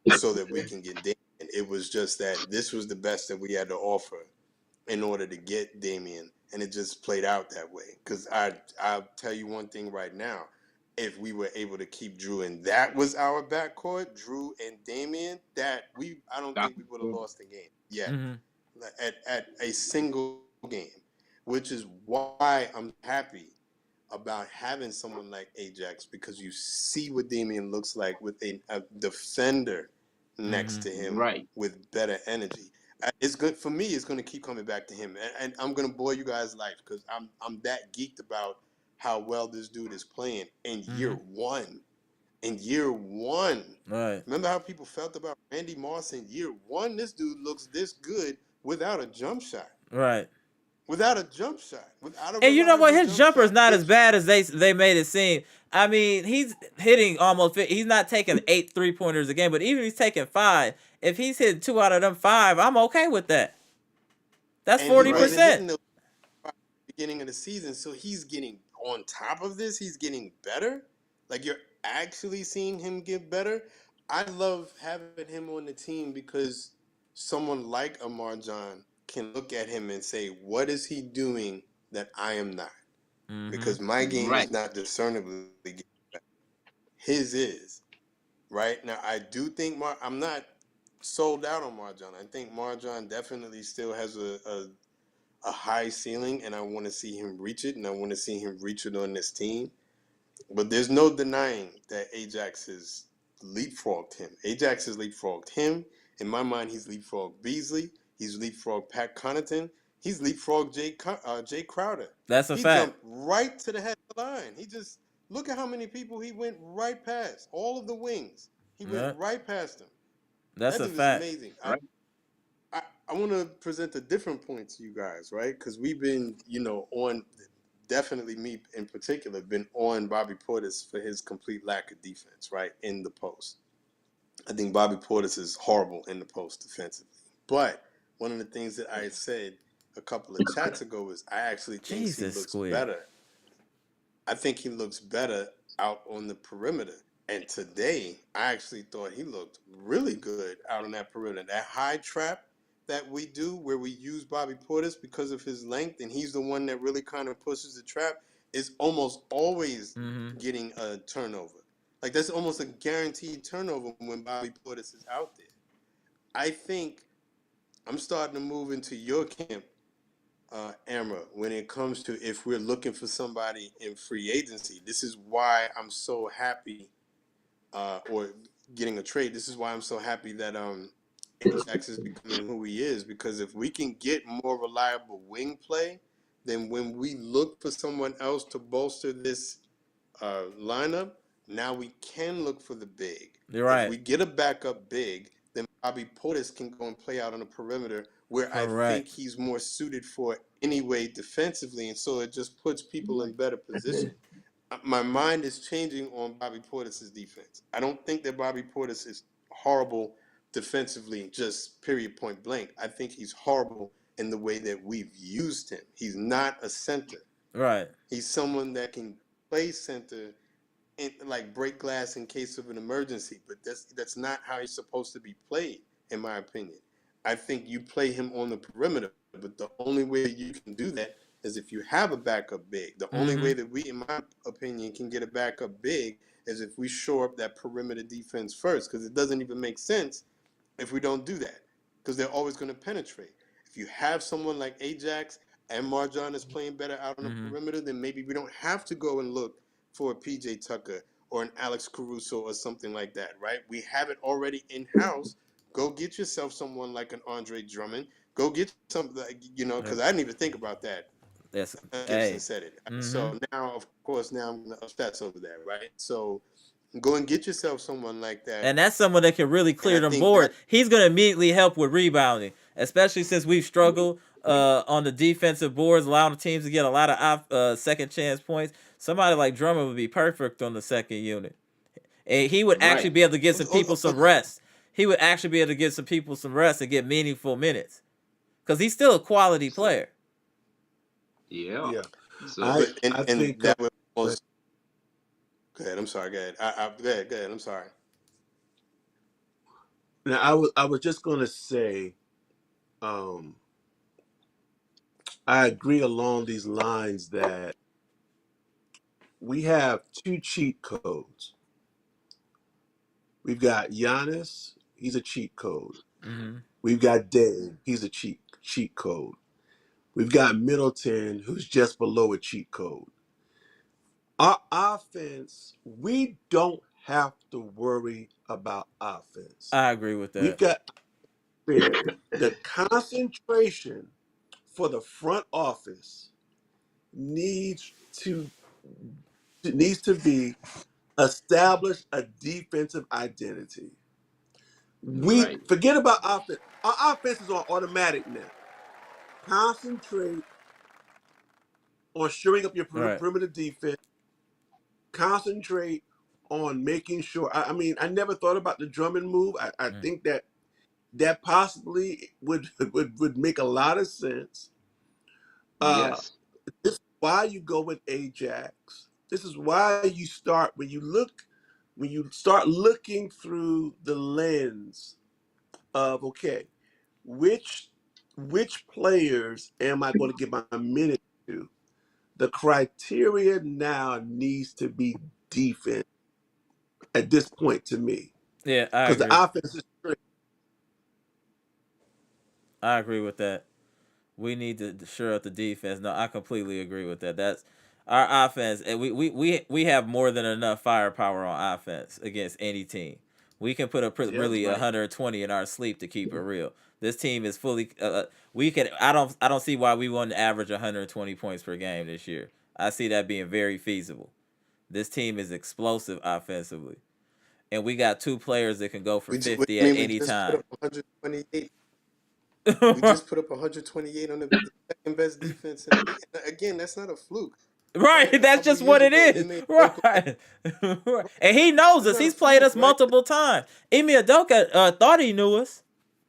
so that we can get Damian. It was just that this was the best that we had to offer in order to get Damian, and it just played out that way. Because I'll tell you one thing right now: if we were able to keep Drew and that was our backcourt, Drew and Damian, I don't that. think we would have lost the game yet Mm-hmm. at a single game, which is why I'm happy about having someone like Ajax because you see what Damian looks like with a defender next Mm-hmm. to him Right. with better energy. It's good for me. It's going to keep coming back to him, and I'm going to bore you guys' life because I'm that geeked about how well this dude is playing in year Mm-hmm. one. In year one, Right. remember how people felt about Randy Moss in year one? This dude looks this good without a jump shot. Right. without a jump shot, without a And you know what? reliable His jump jumper is shot. not as If bad as they made it seem. I mean, he's hitting almost. He's not taking 8 3-pointers a game, but even if he's taking 5, if he's hitting 2 out of them 5, I'm okay with that. That's and he forty Right. wasn't percent. hitting the beginning of the season, so he's getting on top of this. He's getting better. Like you're actually seeing him get better. I love having him on the team because someone like Amar John can look at him and say, "What is he doing that I am not?" Mm-hmm. Because my game Right. is not discernibly getting better. His is right now. I do think I'm not sold out on Marjon. I think Marjon definitely still has a high ceiling, and I want to see him reach it, and I want to see him reach it on this team. But there's no denying that Ajax has leapfrogged him. Ajax has leapfrogged him. In my mind, he's leapfrogged Beasley. He's leapfrogged Pat Connaughton. He's leapfrogged Jay Crowder. That's a He fact. jumped right to the head of the line. He just look at how many people he went right past. All of the wings. He went Yeah, right past them. that's That a dude is fact. amazing. Right. I want to present a different point to you guys, right? Because we've been, on definitely me in particular, been on Bobby Portis for his complete lack of defense, right, in the post. I think Bobby Portis is horrible in the post defensively. But one of the things that I had said a couple of chats ago is I actually think he Jesus, looks Squid. better. I think he looks better out on the perimeter. And today, I actually thought he looked really good out on that perimeter. That high trap that we do where we use Bobby Portis because of his length, and he's the one that really kind of pushes the trap, is almost always Mm-hmm. getting a turnover. Like, that's almost a guaranteed turnover when Bobby Portis is out there. I think I'm starting to move into your camp, Amra, when it comes to if we're looking for somebody in free agency. This is why I'm so happy or getting a trade. This is why I'm so happy that Ajax is becoming who he is, because if we can get more reliable wing play, then when we look for someone else to bolster this lineup, now we can look for the big. You're If right. we get a backup big, then Bobby Portis can go and play out on the perimeter where I think Correct. he's more suited for anyway defensively, and so it just puts people in better position. My mind is changing on Bobby Portis' defense. I don't think that Bobby Portis is horrible defensively, just period point blank. I think he's horrible in the way that we've used him. He's not a center. Right. He's someone that can play center and like break glass in case of an emergency, but that's not how he's supposed to be played, in my opinion. I think you play him on the perimeter, but the only way you can do that is if you have a backup big. The only Mm-hmm. way that we, in my opinion, can get a backup big is if we shore up that perimeter defense first, because it doesn't even make sense if we don't do that, because they're always going to penetrate. If you have someone like Ajax and Marjon is playing better out on the Mm-hmm. perimeter, then maybe we don't have to go and look for a PJ Tucker or an Alex Caruso or something like that, right? We have it already in-house. Go get yourself someone like an Andre Drummond. Go get something, because I didn't even think about that. That's Gibson hey. said it. Mm-hmm. So now, of course, now I'm going to obsess over that, right? So go and get yourself someone like that. And that's someone that can really And clear I them think boards. that, He's going to immediately help with rebounding, especially since we've struggled on the defensive boards, allowing the teams to get a lot of second chance points. Somebody like Drummond would be perfect on the second unit. And he would actually Right. be able to get some people some rest. He would actually be able to get some people some rest and get meaningful minutes because he's still a quality So player. yeah. Yeah. So but I and think that would almost. Go ahead. I'm sorry. Go ahead. Go ahead. Go ahead. I'm sorry. now I was just gonna say, um, I agree along these lines that we have two cheat codes. We've got Giannis, he's a cheat code. Mm-hmm. We've got Dave, he's a cheat code. We've got Middleton, who's just below a cheat code. Our offense, we don't have to worry about offense. I agree with We've that. got the concentration for the front office needs to be establish a defensive identity. We right. forget about offense. Our offense is on automatic now. Concentrate on shoring up your Right. perimeter defense. Concentrate on making sure. I mean, I never thought about the Drummond move. I Mm. think that possibly would make a lot of sense. Uh, Yes. this is why you go with Ajax. This is why you start when you start looking through the lens of, okay, which which players am I going to give my minute to? The criteria now needs to be defense at this point to me, Yeah, I because the agree. offense is I agree with that. We need to shore up the defense. No, I completely agree with that. That's our offense, and we have more than enough firepower on offense against any team. We can put a yeah, really Right. 120 in our sleep to keep it real. This team is fully. We can. I don't see why we wouldn't average 120 points per game this year. I see that being very feasible. This team is explosive offensively, and we got two players that can go for What 50 do you at mean we any just put time. up 128? We just put up 128 on the second best defense in the league. And again, that's not a fluke, Right, right? A that's couple just years what it ago, is. Ime Udoka, Right. Right. And he knows that's us. not a He's played fluke, us right? multiple times. Emi Adoka thought he knew us.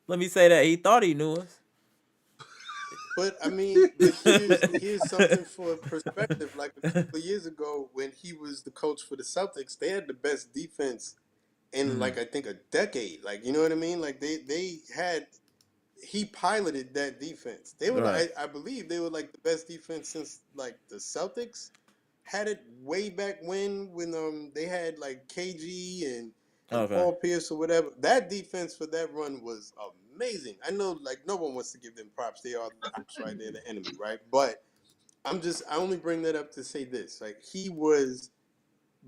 Let me say that. He thought he knew us. But I mean, but here's something for perspective. Like a couple of years ago, when he was the coach for the Celtics, they had the best defense in Mm, like I think a decade. Like you know what I mean? Like they had he piloted that defense. They were right. like I believe they were like the best defense since like the Celtics had it way back when they had like KG and Okay. Paul Pierce or whatever. That defense for that run was amazing. I know like no one wants to give them props. They are the ops, right? They're the enemy, right? But I only bring that up to say this. Like he was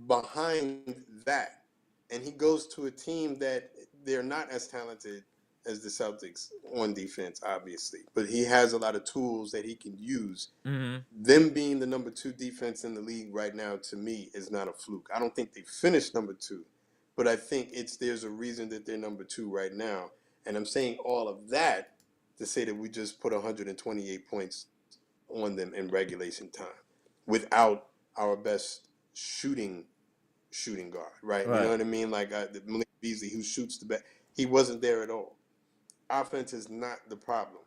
behind that. And he goes to a team that they're not as talented as the Celtics on defense, obviously. But he has a lot of tools that he can use. Mm-hmm. Them being the number 2 defense in the league right now, to me, is not a fluke. I don't think they finished number 2, but I think there's a reason that they're number 2 right now. And I'm saying all of that to say that we just put 128 points on them in regulation time without our best shooting guard, right? You know Right. what I mean? Like Malik Beasley, who shoots the best, he wasn't there at all. Offense is not the problem.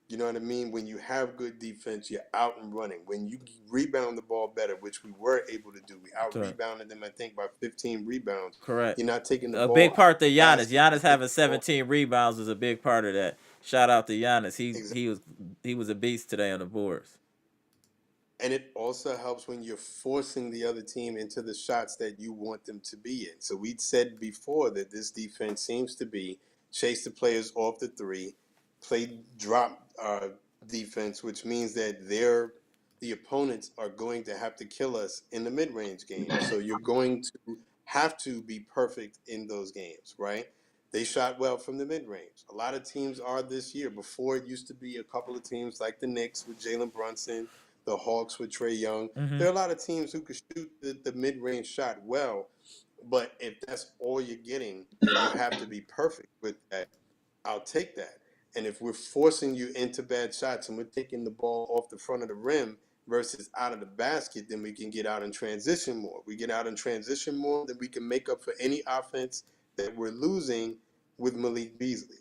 You know what I mean? When you have good defense, you're out and running. When you rebound the ball better, which we were able to do, we out Correct. rebounded them, I think, by 15 rebounds. Correct. You're not taking the A ball big out part to Giannis. fast. Giannis Taking having the ball 17 rebounds was a big part of that. Shout out to Giannis. He exactly. he was he was a beast today on the boards. And it also helps when you're forcing the other team into the shots that you want them to be in. So we'd said before that this defense seems to be chase the players off the three, play drop defense, which means that the opponents are going to have to kill us in the mid-range game. So you're going to have to be perfect in those games, right? They shot well from the mid-range. A lot of teams are this year. Before, it used to be a couple of teams like the Knicks with Jalen Brunson, the Hawks with Trae Young. Mm-hmm. There are a lot of teams who could shoot the mid-range shot well, but if that's all you're getting and you have to be perfect with that, I'll take that. And if we're forcing you into bad shots and we're taking the ball off the front of the rim versus out of the basket, then we can get out and transition more. We get out and transition more, then we can make up for any offense that we're losing with Malik Beasley.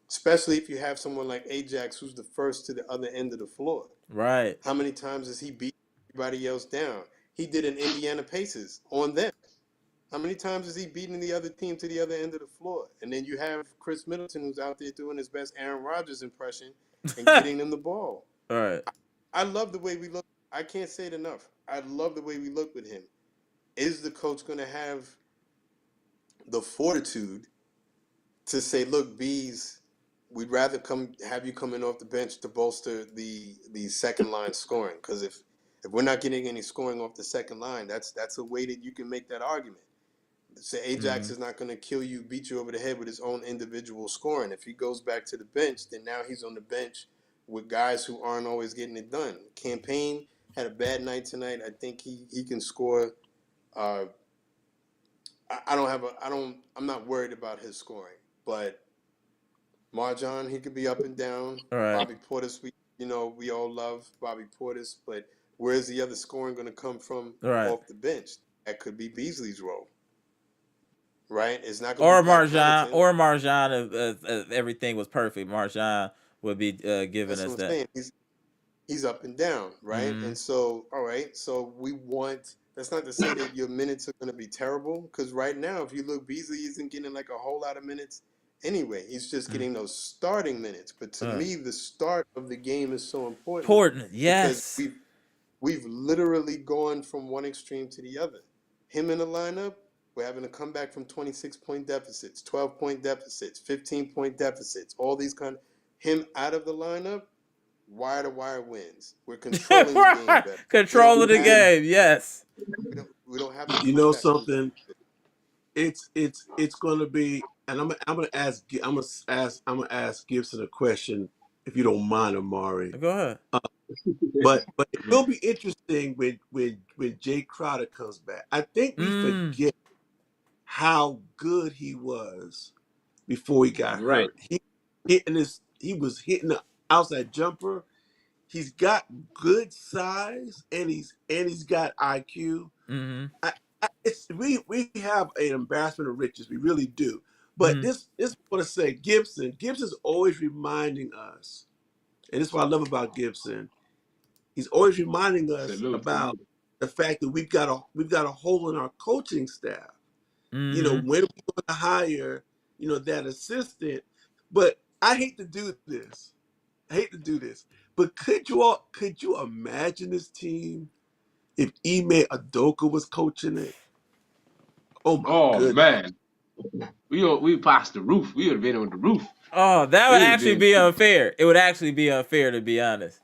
Especially if you have someone like Ajax who's the first to the other end of the floor. Right. How many times has he beat everybody else down? He did in Indiana Pacers on them. How many times is he beating the other team to the other end of the floor? And then you have Chris Middleton who's out there doing his best Aaron Rodgers impression and getting them the ball. Right. I love the way we look. I can't say it enough. I love the way we look with him. Is the coach going to have the fortitude to say, look, Bees, we'd rather have you coming off the bench to bolster the second line scoring? Because if we're not getting any scoring off the second line, that's a way that you can make that argument. Say Ajax Mm-hmm. is not going to kill you, beat you over the head with his own individual scoring. If he goes back to the bench, then now he's on the bench with guys who aren't always getting it done. Campaign had a bad night tonight. I think he can score. I'm not worried about his scoring, but Marjan, he could be up and down. Right. Bobby Portis, we all love Bobby Portis, but Where's the other scoring going to come from Right. off the bench? That could be Beasley's role, right? It's not going to be Or Pat Marjan, Connaughton. or Marjan, if everything was perfect, Marjan would be giving That's us what I'm that. saying. He's up and down, right? Mm-hmm. And so, all right, so we want. That's not to say that your minutes are going to be terrible, because right now, if you look, Beasley isn't getting like a whole lot of minutes anyway. He's just getting those starting minutes. But to me, the start of the game is so important Important, because yes. we've literally gone from one extreme to the other. Him in the lineup, we're having to come back from 26-point deficits, 12-point deficits, 15-point deficits, all these kind of. Him out of the lineup, wire to wire wins. We're controlling the game better. We don't Control of the have game, yes. we don't have to You come know back from something? deficit. It's going to be, and I'm gonna ask Gibson a question if you don't mind, Amari. Go ahead. But it will be interesting when Jay Crowder comes back. I think we Mm. forget how good he was before he got Right. hurt. He was hitting the outside jumper. He's got good size and he's got IQ. Mm-hmm. We have an embarrassment of riches. We really do. But Mm-hmm. this I want to say Gibson. Gibson's always reminding us, and this is what I love about Gibson. He's always reminding us Salute, about salute. the fact that we've got a hole in our coaching staff. Mm-hmm. When are we going to hire, that assistant? But I hate to do this. I hate to do this. But could you imagine this team if Ime Adoka was coaching it? Oh my Oh goodness. man, we passed the roof. We would have been on the roof. Oh, that would We would have actually been. be unfair. It would actually be unfair, to be honest.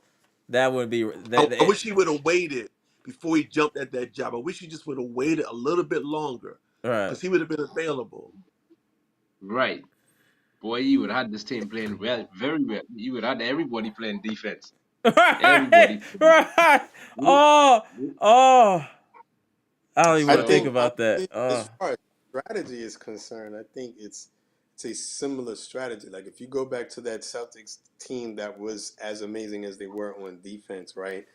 That would be I wish he would have waited before he jumped at that job. I wish he just would have waited a little bit longer right. because he would have been available. Right. Boy, you would have had this team playing well, very well. You would have had everybody playing defense. Right, Everybody. right. Oh, oh. I don't even I want to think So, think about that. honestly, as Oh, far as strategy is concerned, I think it's a similar strategy. Like if you go back to that Celtics team that was as amazing as they were on defense, right?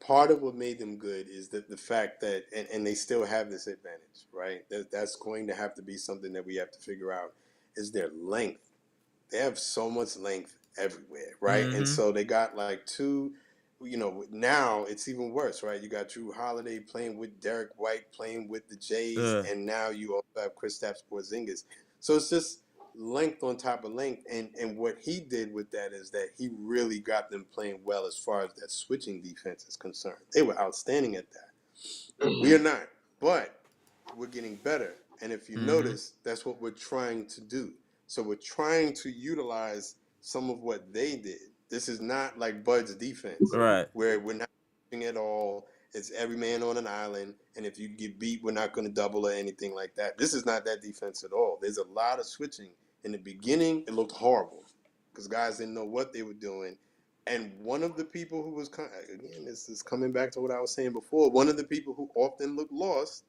Part of what made them good is the fact that and they still have this advantage, right? That's going to have to be something that we have to figure out is their length. They have so much length everywhere, right? And mm-hmm. so they got like two, now it's even worse, right? You got Drew Holiday playing with Derek White, playing with the Jays, and now you also have Kristaps Porzingis. So it's just length on top of length. And what he did with that is that he really got them playing well as far as that switching defense is concerned. They were outstanding at that. We are not, but we're getting better. And if you Mm-hmm. notice, that's what we're trying to do. So we're trying to utilize some of what they did. This is not like Bud's defense, Right. where we're not doing it all. It's every man on an island, and if you get beat, we're not going to double or anything like that. This is not that defense at all. There's a lot of switching. In the beginning, it looked horrible because guys didn't know what they were doing. And one of the people who was, again, this is coming back to what I was saying before, one of the people who often looked lost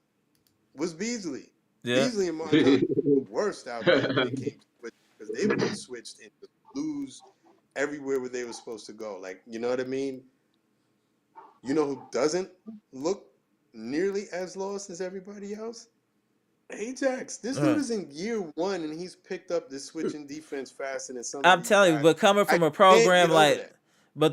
was Beasley. Yeah. Beasley and Marjan were the worst out there when it came to switching because they would get switched and just lose everywhere where they were supposed to go. Like, you know what I mean? You know who doesn't look nearly as lost as everybody else? Ajax. This dude is in year one and he's picked up this switching defense faster than some of I'm these telling you, guys. but coming I from a can't program get over like, that. but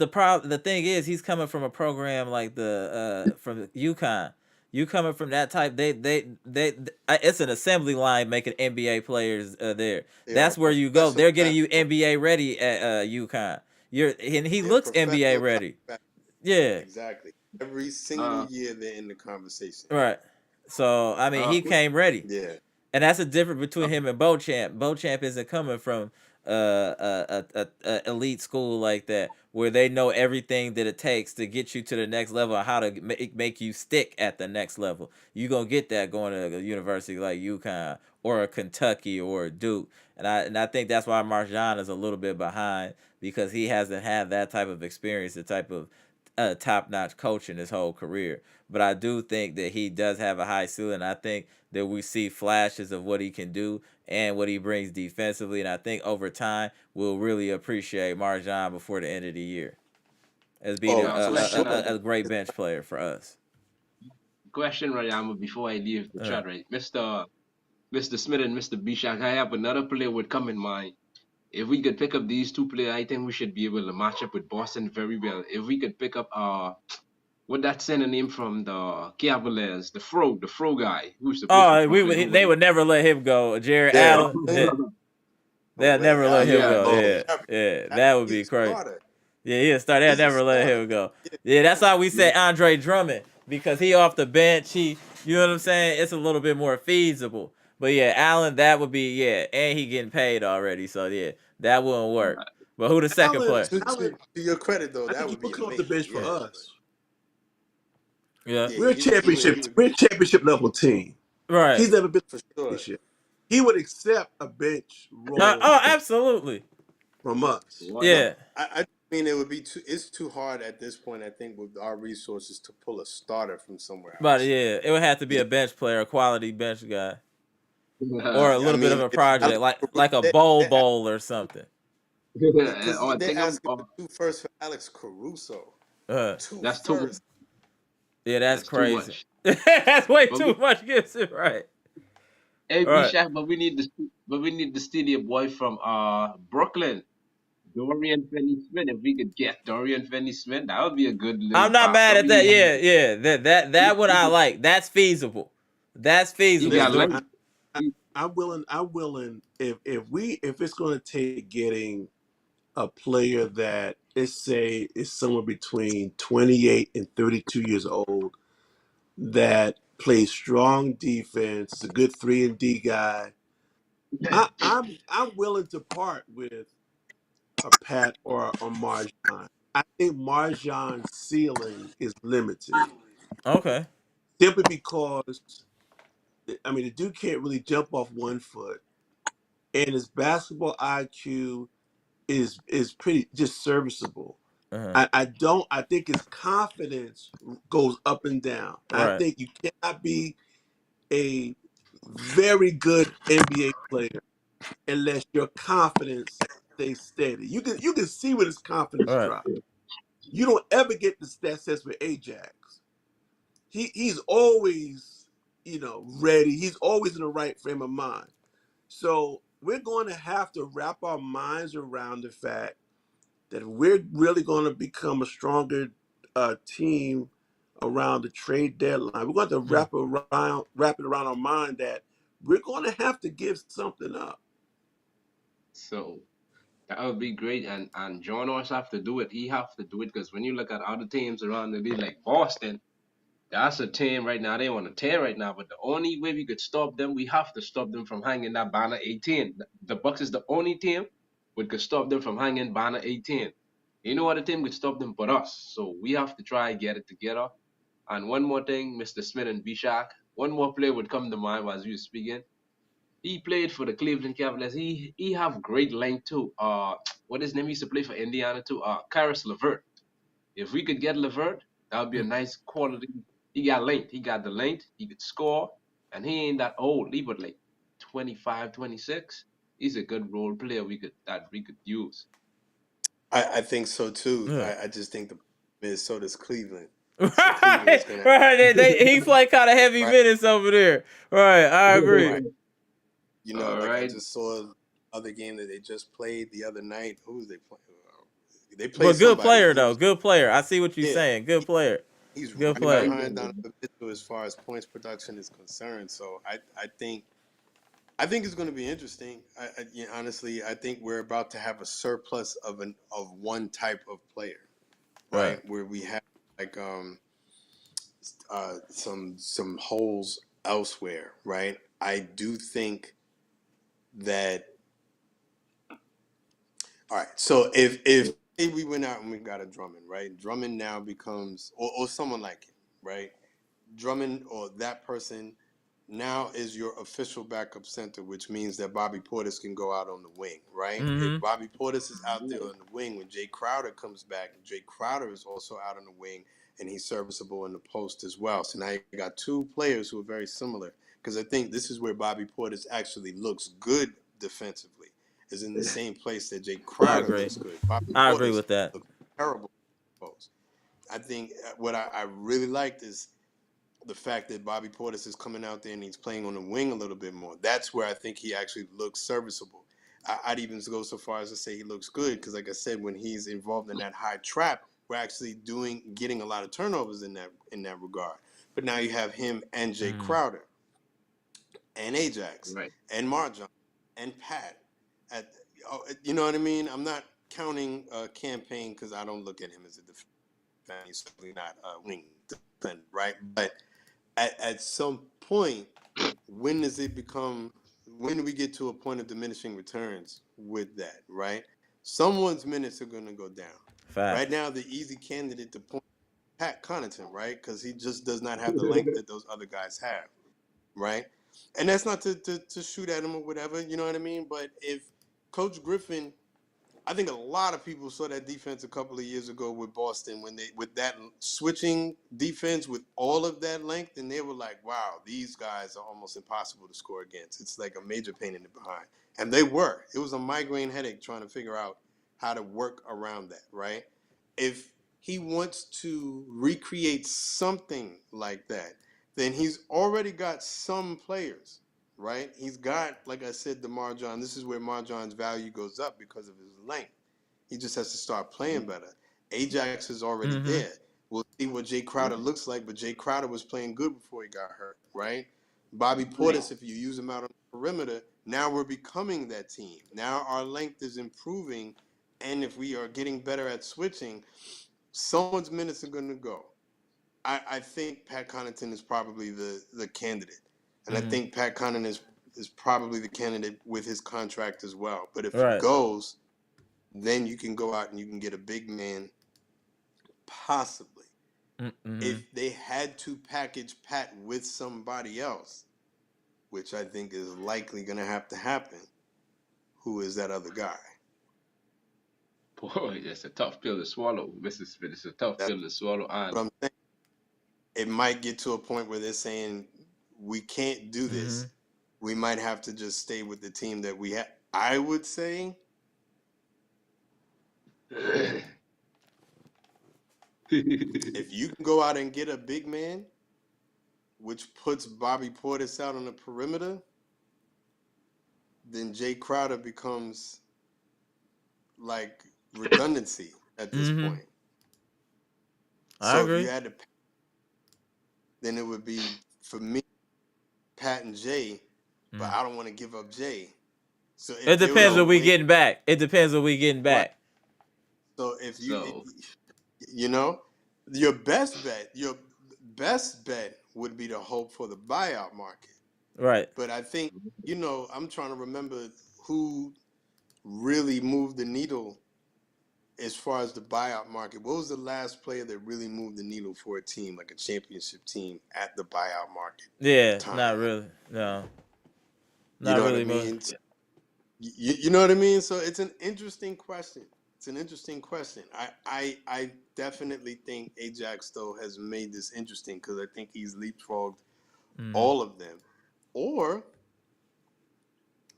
the thing is, he's coming from a program like the from UConn. You coming from that type, it's an assembly line making NBA players there. They are That's where you go. professional They're getting you basketball. NBA ready at UConn. And he They're looks NBA professional college ready. basketball. Yeah, Exactly. Every single uh, year they're in the conversation. right. So I mean, uh, he came ready. Yeah. And that's the difference uh, between him and Beauchamp. Beauchamp isn't coming from a elite school like that, where they know everything that it takes to get you to the next level and how to make you stick at the next level. You gonna get that going to a university like UConn or a Kentucky or a Duke, and I think that's why Marjan is a little bit behind because he hasn't had that type of experience, the type of top-notch coaching his whole career. But I do think that he does have a high ceiling. I think that we see flashes of what he can do and what he brings defensively. And I think over time we'll really appreciate Marjan before the end of the year. as being Question, a great bench player for us. question, Rayama, before I leave the chat, right? Mr. Smith and Mr. Bishak, I have another player would come in mind. If we could pick up these two players, I think we should be able to match up with Boston very well. If we could pick up what that center name from the Cavaliers, the Fro guy, who's supposed to Brooklyn, who They went. would never let him go. Jared Yeah, Allen. Allen. They'll Man, never let Allen. him Yeah, go. Oh, Yeah, yeah, that would he's be a crazy. starter. Yeah, he'll start. They'll He's a never let starter. him go. Yeah. Yeah, that's why we yeah. say Andre Drummond because he off the bench. You know what I'm saying? It's a little bit more feasible. But yeah, Allen, that would be and he getting paid already. So yeah, that wouldn't work. But who the second Allen, player? Allen, To your credit, though, I that think he would would be come off the amazing. bench for Yeah, us. Yeah, yeah, We're a he championship. would We're a championship level team. right. He's never been for to a sure. championship. He would accept a bench role Absolutely. from us. Why No, not? Yeah, I mean it would be too. It's too hard at this point. I think with our resources to pull a starter from somewhere but else. yeah, it would have to be Yeah, a bench player, a quality bench guy, or a I little bit of mean, a if project, Alex, like a they bowl or something. because Oh, I they're think I'm. asking for two firsts for Alex Caruso, Uh, two That's too much. firsts. yeah, that's That's too crazy. much. That's way But too much. Gets it right. hey, All right. Bishak, but we need the studio boy from Brooklyn, Dorian Finney-Smith. If we could get Dorian Finney-Smith, that would be a good little I'm not mad backup. at that. Yeah, yeah. That one I like. That's feasible. That's He feasible. got Listen, length. He, I'm willing. I'm willing. If it's going to take getting a player that let's say is somewhere between 28 and 32 years old that plays strong defense, is a good 3-and-D guy. I'm willing to part with a Pat or Marjan. I think Marjan's ceiling is limited Okay. simply because I mean the dude can't really jump off one foot, and his basketball IQ is pretty just serviceable. Uh-huh. I think his confidence goes up and down. I Right. think you cannot be a very good NBA player unless your confidence stays steady. You can see when his confidence Right. drops. You don't ever get the stat sets with Ajax. He's always, ready. He's always in the right frame of mind. So we're going to have to wrap our minds around the fact that we're really going to become a stronger team around the trade deadline. We're going to Mm. wrap it around our mind that we're going to have to give something up. so that would be great. And John also have to do it. He have to do it because when you look at other teams around the league like Boston, that's a team right now. They on a tear right now. But the only way we could stop them, we have to stop them from hanging that banner 18. The Bucks is the only team that could stop them from hanging banner 18. You know what other team could stop them but us. So we have to try and get it together. And one more thing, Mr. Smith and Bishak, one more player would come to mind as you were speaking. He played for the Cleveland Cavaliers. He have great length too. What his name used to play for Indiana too? Karis LeVert. If we could get LeVert, that would be a nice quality. He got length. He got the length. He could score. And he ain't that old. He but like 25, 26. He's a good role player we could use. I think so too. Yeah. I just think the Minnesota's Cleveland, so Cleveland Right. is gonna Right. He play kind of heavy right, minutes over there. Right. I agree. right. All Like I right. just saw the other game that they just played the other night. Who was they playing? They played But good somebody, player and he though. was Good player. I see what you're yeah. saying. Good player. He's Good right player. Yeah, behind Donovan Mitchell as far as points production is concerned. So I think it's going to be interesting. Honestly, I think we're about to have a surplus of one type of player, Right. right? Where we have like some holes elsewhere, right? I do think that. All right, so if we went out and we got a Drummond, right? Drummond now becomes or someone like him, right? Drummond or that person now is your official backup center, which means that Bobby Portis can go out on the wing, right? If Mm-hmm. Bobby Portis is out there on the wing, when Jay Crowder comes back, Jay Crowder is also out on the wing, and he's serviceable in the post as well. So now you got two players who are very similar, because I think this is where Bobby Portis actually looks good defensively, is in the same place that Jay I Crowder agree. looks good. Bobby I agree Portis with that. looks terrible post. I think what I really liked is the fact that Bobby Portis is coming out there and he's playing on the wing a little bit more. That's where I think he actually looks serviceable. I'd even go so far as to say he looks good because, like I said, when he's involved in that high trap, we're actually getting a lot of turnovers in that regard. But now you have him and Jay Crowder and Ajax and Marjon and Pat. You know what I mean? I'm not counting Campaign because I don't look at him as a defender. He's certainly not a wing defender, right? But at some point, when do we get to a point of diminishing returns with that, right? Someone's minutes are going to go down. Fact. Right now, the easy candidate to point Pat Connaughton, right? Because he just does not have the length that those other guys have, right? And that's not to shoot at him or whatever, you know what I mean? But if Coach Griffin, I think a lot of people saw that defense a couple of years ago with Boston with that switching defense with all of that length, and they were like, wow, these guys are almost impossible to score against. It's like a major pain in the behind. And they were. It was a migraine headache trying to figure out how to work around that, right? If he wants to recreate something like that, then he's already got some players, right? He's got, like I said, the Marjon. This is where Marjon's value goes up because of his length. He just has to start playing better. Ajax is already there. We'll see what Jay Crowder looks like, but Jay Crowder was playing good before he got hurt, right? Bobby Portis, if you use him out on the perimeter, now we're becoming that team. Now our length is improving, and if we are getting better at switching, someone's minutes are going to go. I think Pat Connaughton is probably the candidate. And I think Pat Connaughton is probably the candidate with his contract as well. But if he goes, then you can go out and you can get a big man, possibly. If they had to package Pat with somebody else, which I think is likely going to have to happen, who is that other guy? Boy, that's a tough pill to swallow, Mr. Smith. It's a tough pill to swallow. What I'm saying. It might get to a point where they're saying, we can't do this. We might have to just stay with the team that we have. I would say if you can go out and get a big man, which puts Bobby Portis out on the perimeter, then Jay Crowder becomes like redundancy at this point. So if you had to, then it would be, for me, Pat and Jay, but I don't want to give up Jay. So it depends what we getting back. It depends what we getting back. So if you know, your best bet would be to hope for the buyout market. Right. But I think, I'm trying to remember who really moved the needle as far as the buyout market. What was the last player that really moved the needle for a team, like a championship team, at the buyout market? Yeah, not really. No. Not really. What I mean? You know what I mean? So it's an interesting question. I definitely think Ajax, though, has made this interesting because I think he's leapfrogged all of them. Or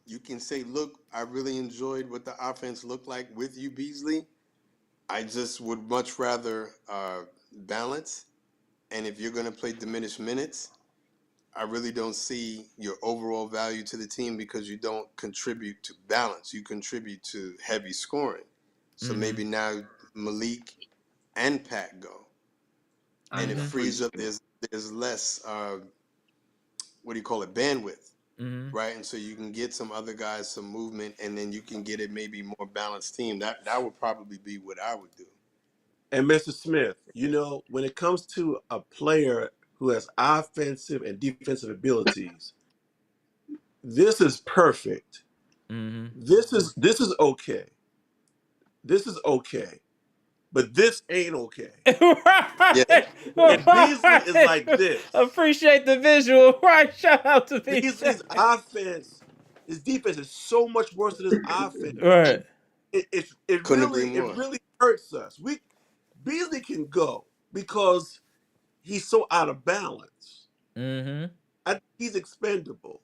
you can say, look, I really enjoyed what the offense looked like with you, Beasley. I just would much rather balance. And if you're going to play diminished minutes, I really don't see your overall value to the team because you don't contribute to balance. You contribute to heavy scoring. So maybe now Malik and Pat go. And it frees up, there's less, bandwidth. Right? And so you can get some other guys some movement, and then you can get it maybe more balanced team. That would probably be what I would do. And Mr. Smith, when it comes to a player who has offensive and defensive abilities, this is perfect. This is okay. This is okay. But this ain't okay. Right. And Beasley is like this. Appreciate the visual. Right. Shout out to Beasley's offense, his defense is so much worse than his offense. Right. It really hurts us. Beasley can go because he's so out of balance. I think he's expendable.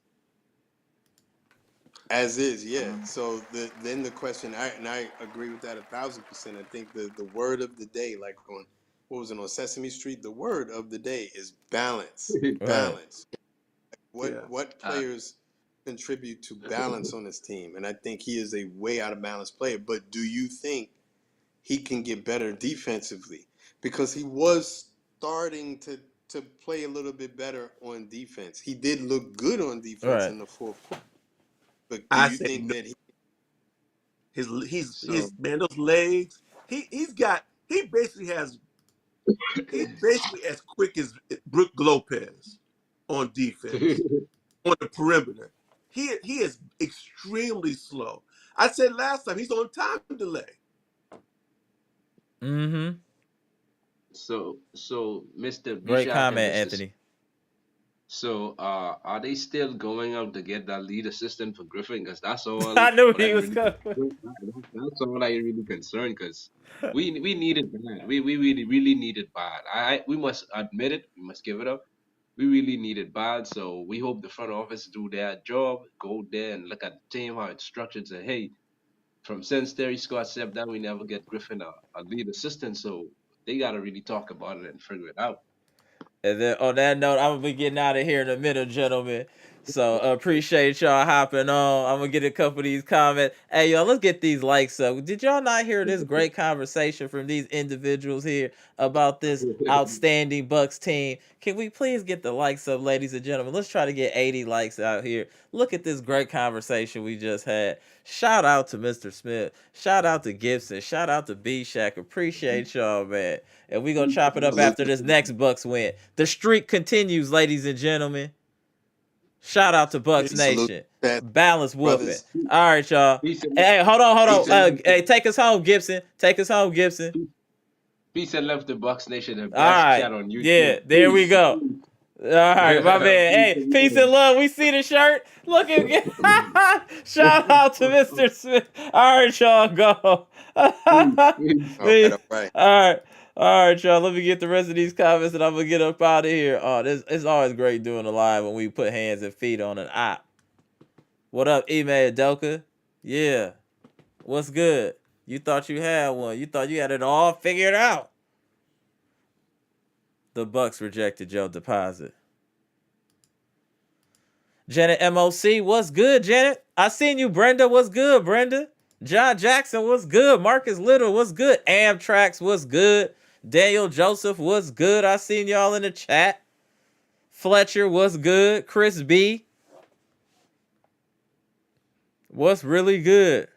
As is, yeah. So then the question, I agree with that 1,000%. I think the word of the day, like on what was it on Sesame Street, the word of the day is balance. Right. Balance. Yeah. What uh, players contribute to balance on this team? And I think he is a way out of balance player. But do you think he can get better defensively? Because he was starting to play a little bit better on defense. He did look good on defense Right. in the fourth quarter. But do I you say think no. that he His so man, those legs. He's got. He's basically as quick as Brook Lopez on defense on the perimeter. He is extremely slow. I said last time he's on time delay. Mm-hmm. so Mr. Great Bijak and comment, Mr. Anthony. So, are they still going out to get that lead assistant for Griffin? Because that's all I knew what I he was really. coming. That's all I really concerned. Because we need it bad. We really need it bad. We must admit it. We must give it up. We really need it bad. So we hope the front office do their job. Go there and look at the team how it's structured. Say, hey, from since Terry Scott stepped down, we never get Griffin a lead assistant. So they gotta really talk about it and figure it out. And then on that note, I'm gonna be getting out of here in a minute, gentlemen. So appreciate y'all hopping on. I'm gonna get a couple of these comments. Hey y'all, let's get these likes up. Did y'all not hear this great conversation from these individuals here about this outstanding Bucks team? Can we please get the likes up, ladies and gentlemen? Let's try to get 80 likes out here. Look at this great conversation we just had. Shout out to Mr. Smith. Shout out to Gibson. Shout out to B Shack. Appreciate y'all, man. And we gonna chop it up salute after this next Bucks win. The streak continues, ladies and gentlemen. Shout out to Bucks salute Nation. that Balance whooping. brothers? All right, y'all. Peace and Hey, hold on, hold peace on. and love Hey, take us home, Gibson. Take us home, Gibson. Peace and love to Bucks Nation, the All best right. chat on YouTube. Yeah, there we go. All right, my man. Peace Hey, peace and and love. We see the shirt. Look at shout out to love. Mr. Smith. All right, y'all go. Peace, peace. All right, all right. All right. All right, y'all. Let me get the rest of these comments and I'm gonna get up out of here. Oh, this it's always great doing a live when we put hands and feet on an app. What up, Email Doka? Yeah. What's good? You thought you had one. You thought you had it all figured out. The Bucks rejected your deposit. Janet MOC, what's good, Janet? I seen you, Brenda. What's good, Brenda? John Jackson, what's good? Marcus Little, what's good? Amtrax, what's good? Daniel Joseph, what's good? I seen y'all in the chat. Fletcher, what's good? Chris B, what's really good?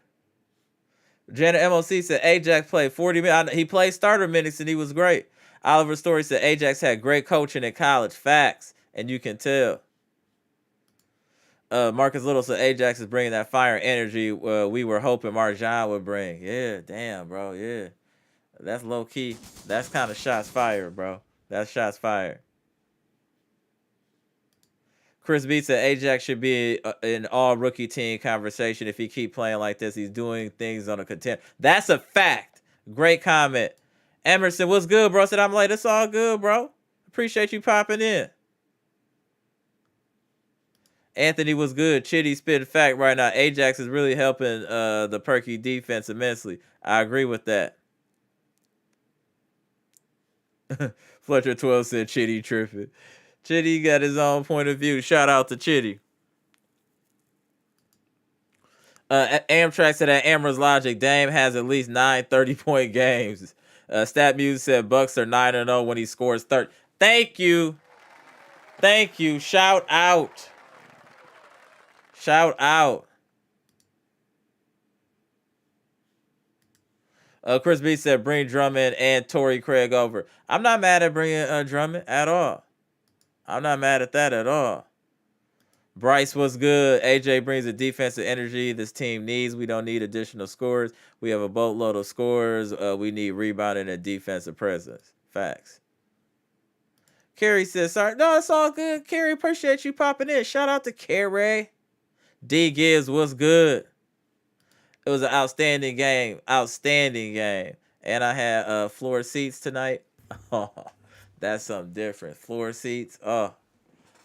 Janet MOC said Ajax played 40 minutes. He played starter minutes and he was great. Oliver Story said Ajax had great coaching in college. Facts. And you can tell. Marcus Little said Ajax is bringing that fire and energy we were hoping Marjan would bring. Yeah, damn, bro. Yeah. That's low key. That's kind of shots fired, bro. That's shots fired. Chris B said Ajax should be an all rookie team conversation if he keep playing like this. He's doing things on a contender. That's a fact. Great comment. Emerson, what's good, bro? Said I'm like, it's all good, bro. Appreciate you popping in. Anthony was good. Chitty spit fact right now. Ajax is really helping the Perky defense immensely. I agree with that. Fletcher 12 said Chitty tripping. Chitty got his own point of view. Shout out to Chitty. Amtrak said at amaraslogic, Dame has at least 9 30-point games. Stat Muse said Bucks are 9-0 when he scores 30. Thank you. Thank you. Shout out. Shout out. Chris B said bring Drummond and Torrey Craig over. I'm not mad at bringing Drummond at all. I'm not mad at that at all. Bryce was good. AJ brings the defensive energy this team needs. We don't need additional scores. We have a boatload of scores. We need rebounding and defensive presence. Facts. Kerry says, sorry. No, it's all good. Kerry, appreciate you popping in. Shout out to Kerry. D Gibbs was good. It was an outstanding game. Outstanding game. And I had floor seats tonight. Oh, that's something different. Floor seats. Oh,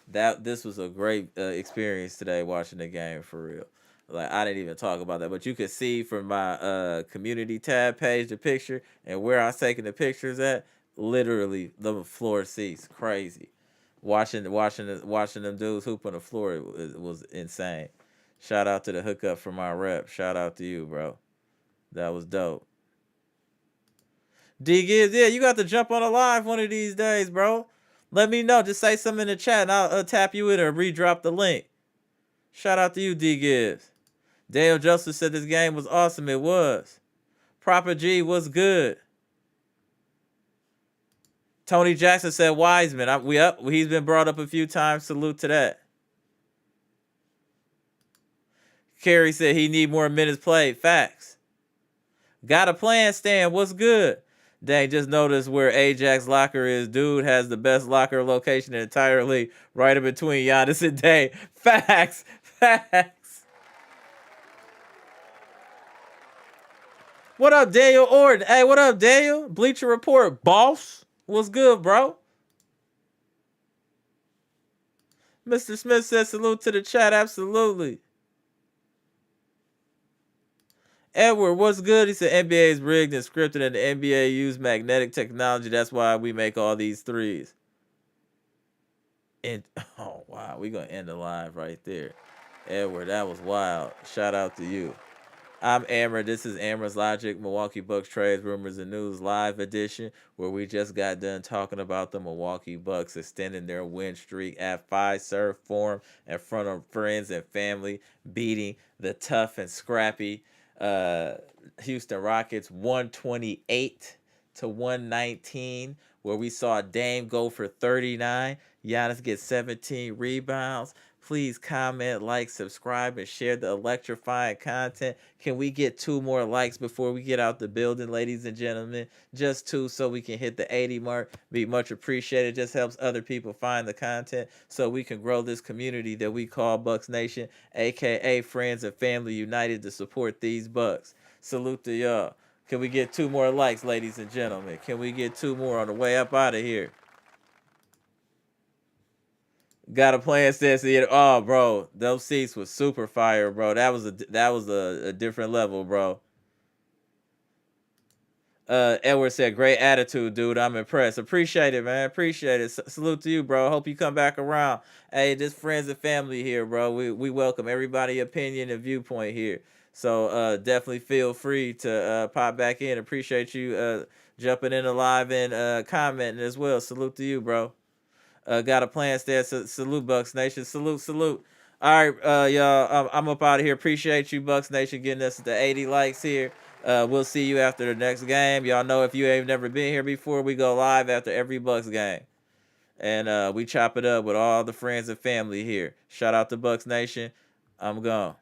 this was a great experience today watching the game for real. Like I didn't even talk about that, but you could see from my community tab page the picture and where I was taking the pictures at. Literally, the floor seats, crazy. Watching them dudes hoop on the floor was insane. Shout out to the hookup from my rep. Shout out to you, bro. That was dope. D Gibbs, yeah, you got to jump on a live one of these days, bro. Let me know. Just say something in the chat and I'll tap you in or redrop the link. Shout out to you, D Gibbs. Daniel Joseph said this game was awesome. It was. Proper G was good. Tony Jackson said Wiseman. He's been brought up a few times. Salute to that. Kerry said he need more minutes played. Facts. Got a plan, Stan. What's good? Dang, just noticed where Ajax locker is. Dude has the best locker location in the entire league. Right in between Giannis and Day. Facts. Facts. What up, Daniel Orton? Hey, what up, Daniel? Bleacher Report, boss. What's good, bro? Mr. Smith says salute to the chat. Absolutely. Edward, what's good? He said NBA is rigged and scripted and the NBA used magnetic technology. That's why we make all these threes. And oh wow, we're gonna end the live right there. Edward, that was wild. Shout out to you. I'm Amber. This is amaraslogic, Milwaukee Bucks trades, rumors, and news live edition, where we just got done talking about the Milwaukee Bucks extending their win streak at Fiserv Forum in front of friends and family, beating the tough and scrappy Houston Rockets 128-119, where we saw Dame go for 39. Giannis gets 17 rebounds. Please comment, like, subscribe, and share the electrifying content. Can we get 2 more likes before we get out the building, ladies and gentlemen? Just 2 so we can hit the 80 mark. Be much appreciated. Just helps other people find the content so we can grow this community that we call Bucks Nation, a.k.a. friends and family united to support these Bucks. Salute to y'all. Can we get 2 more likes, ladies and gentlemen? Can we get 2 more on the way up out of here? Got a plan, says oh, bro, those seats was super fire, bro. That was a different level, bro. Edward said, great attitude, dude. I'm impressed. Appreciate it, man. Appreciate it. Salute to you, bro. Hope you come back around. Hey, just friends and family here, bro. We welcome everybody's opinion and viewpoint here. So definitely feel free to pop back in. Appreciate you jumping in live and commenting as well. Salute to you, bro. Got a plan, there. Salute, Bucks Nation. Salute, salute. All right, y'all. I'm up out of here. Appreciate you, Bucks Nation, getting us the 80 likes here. We'll see you after the next game. Y'all know if you ain't never been here before, we go live after every Bucks game. And we chop it up with all the friends and family here. Shout out to Bucks Nation. I'm gone.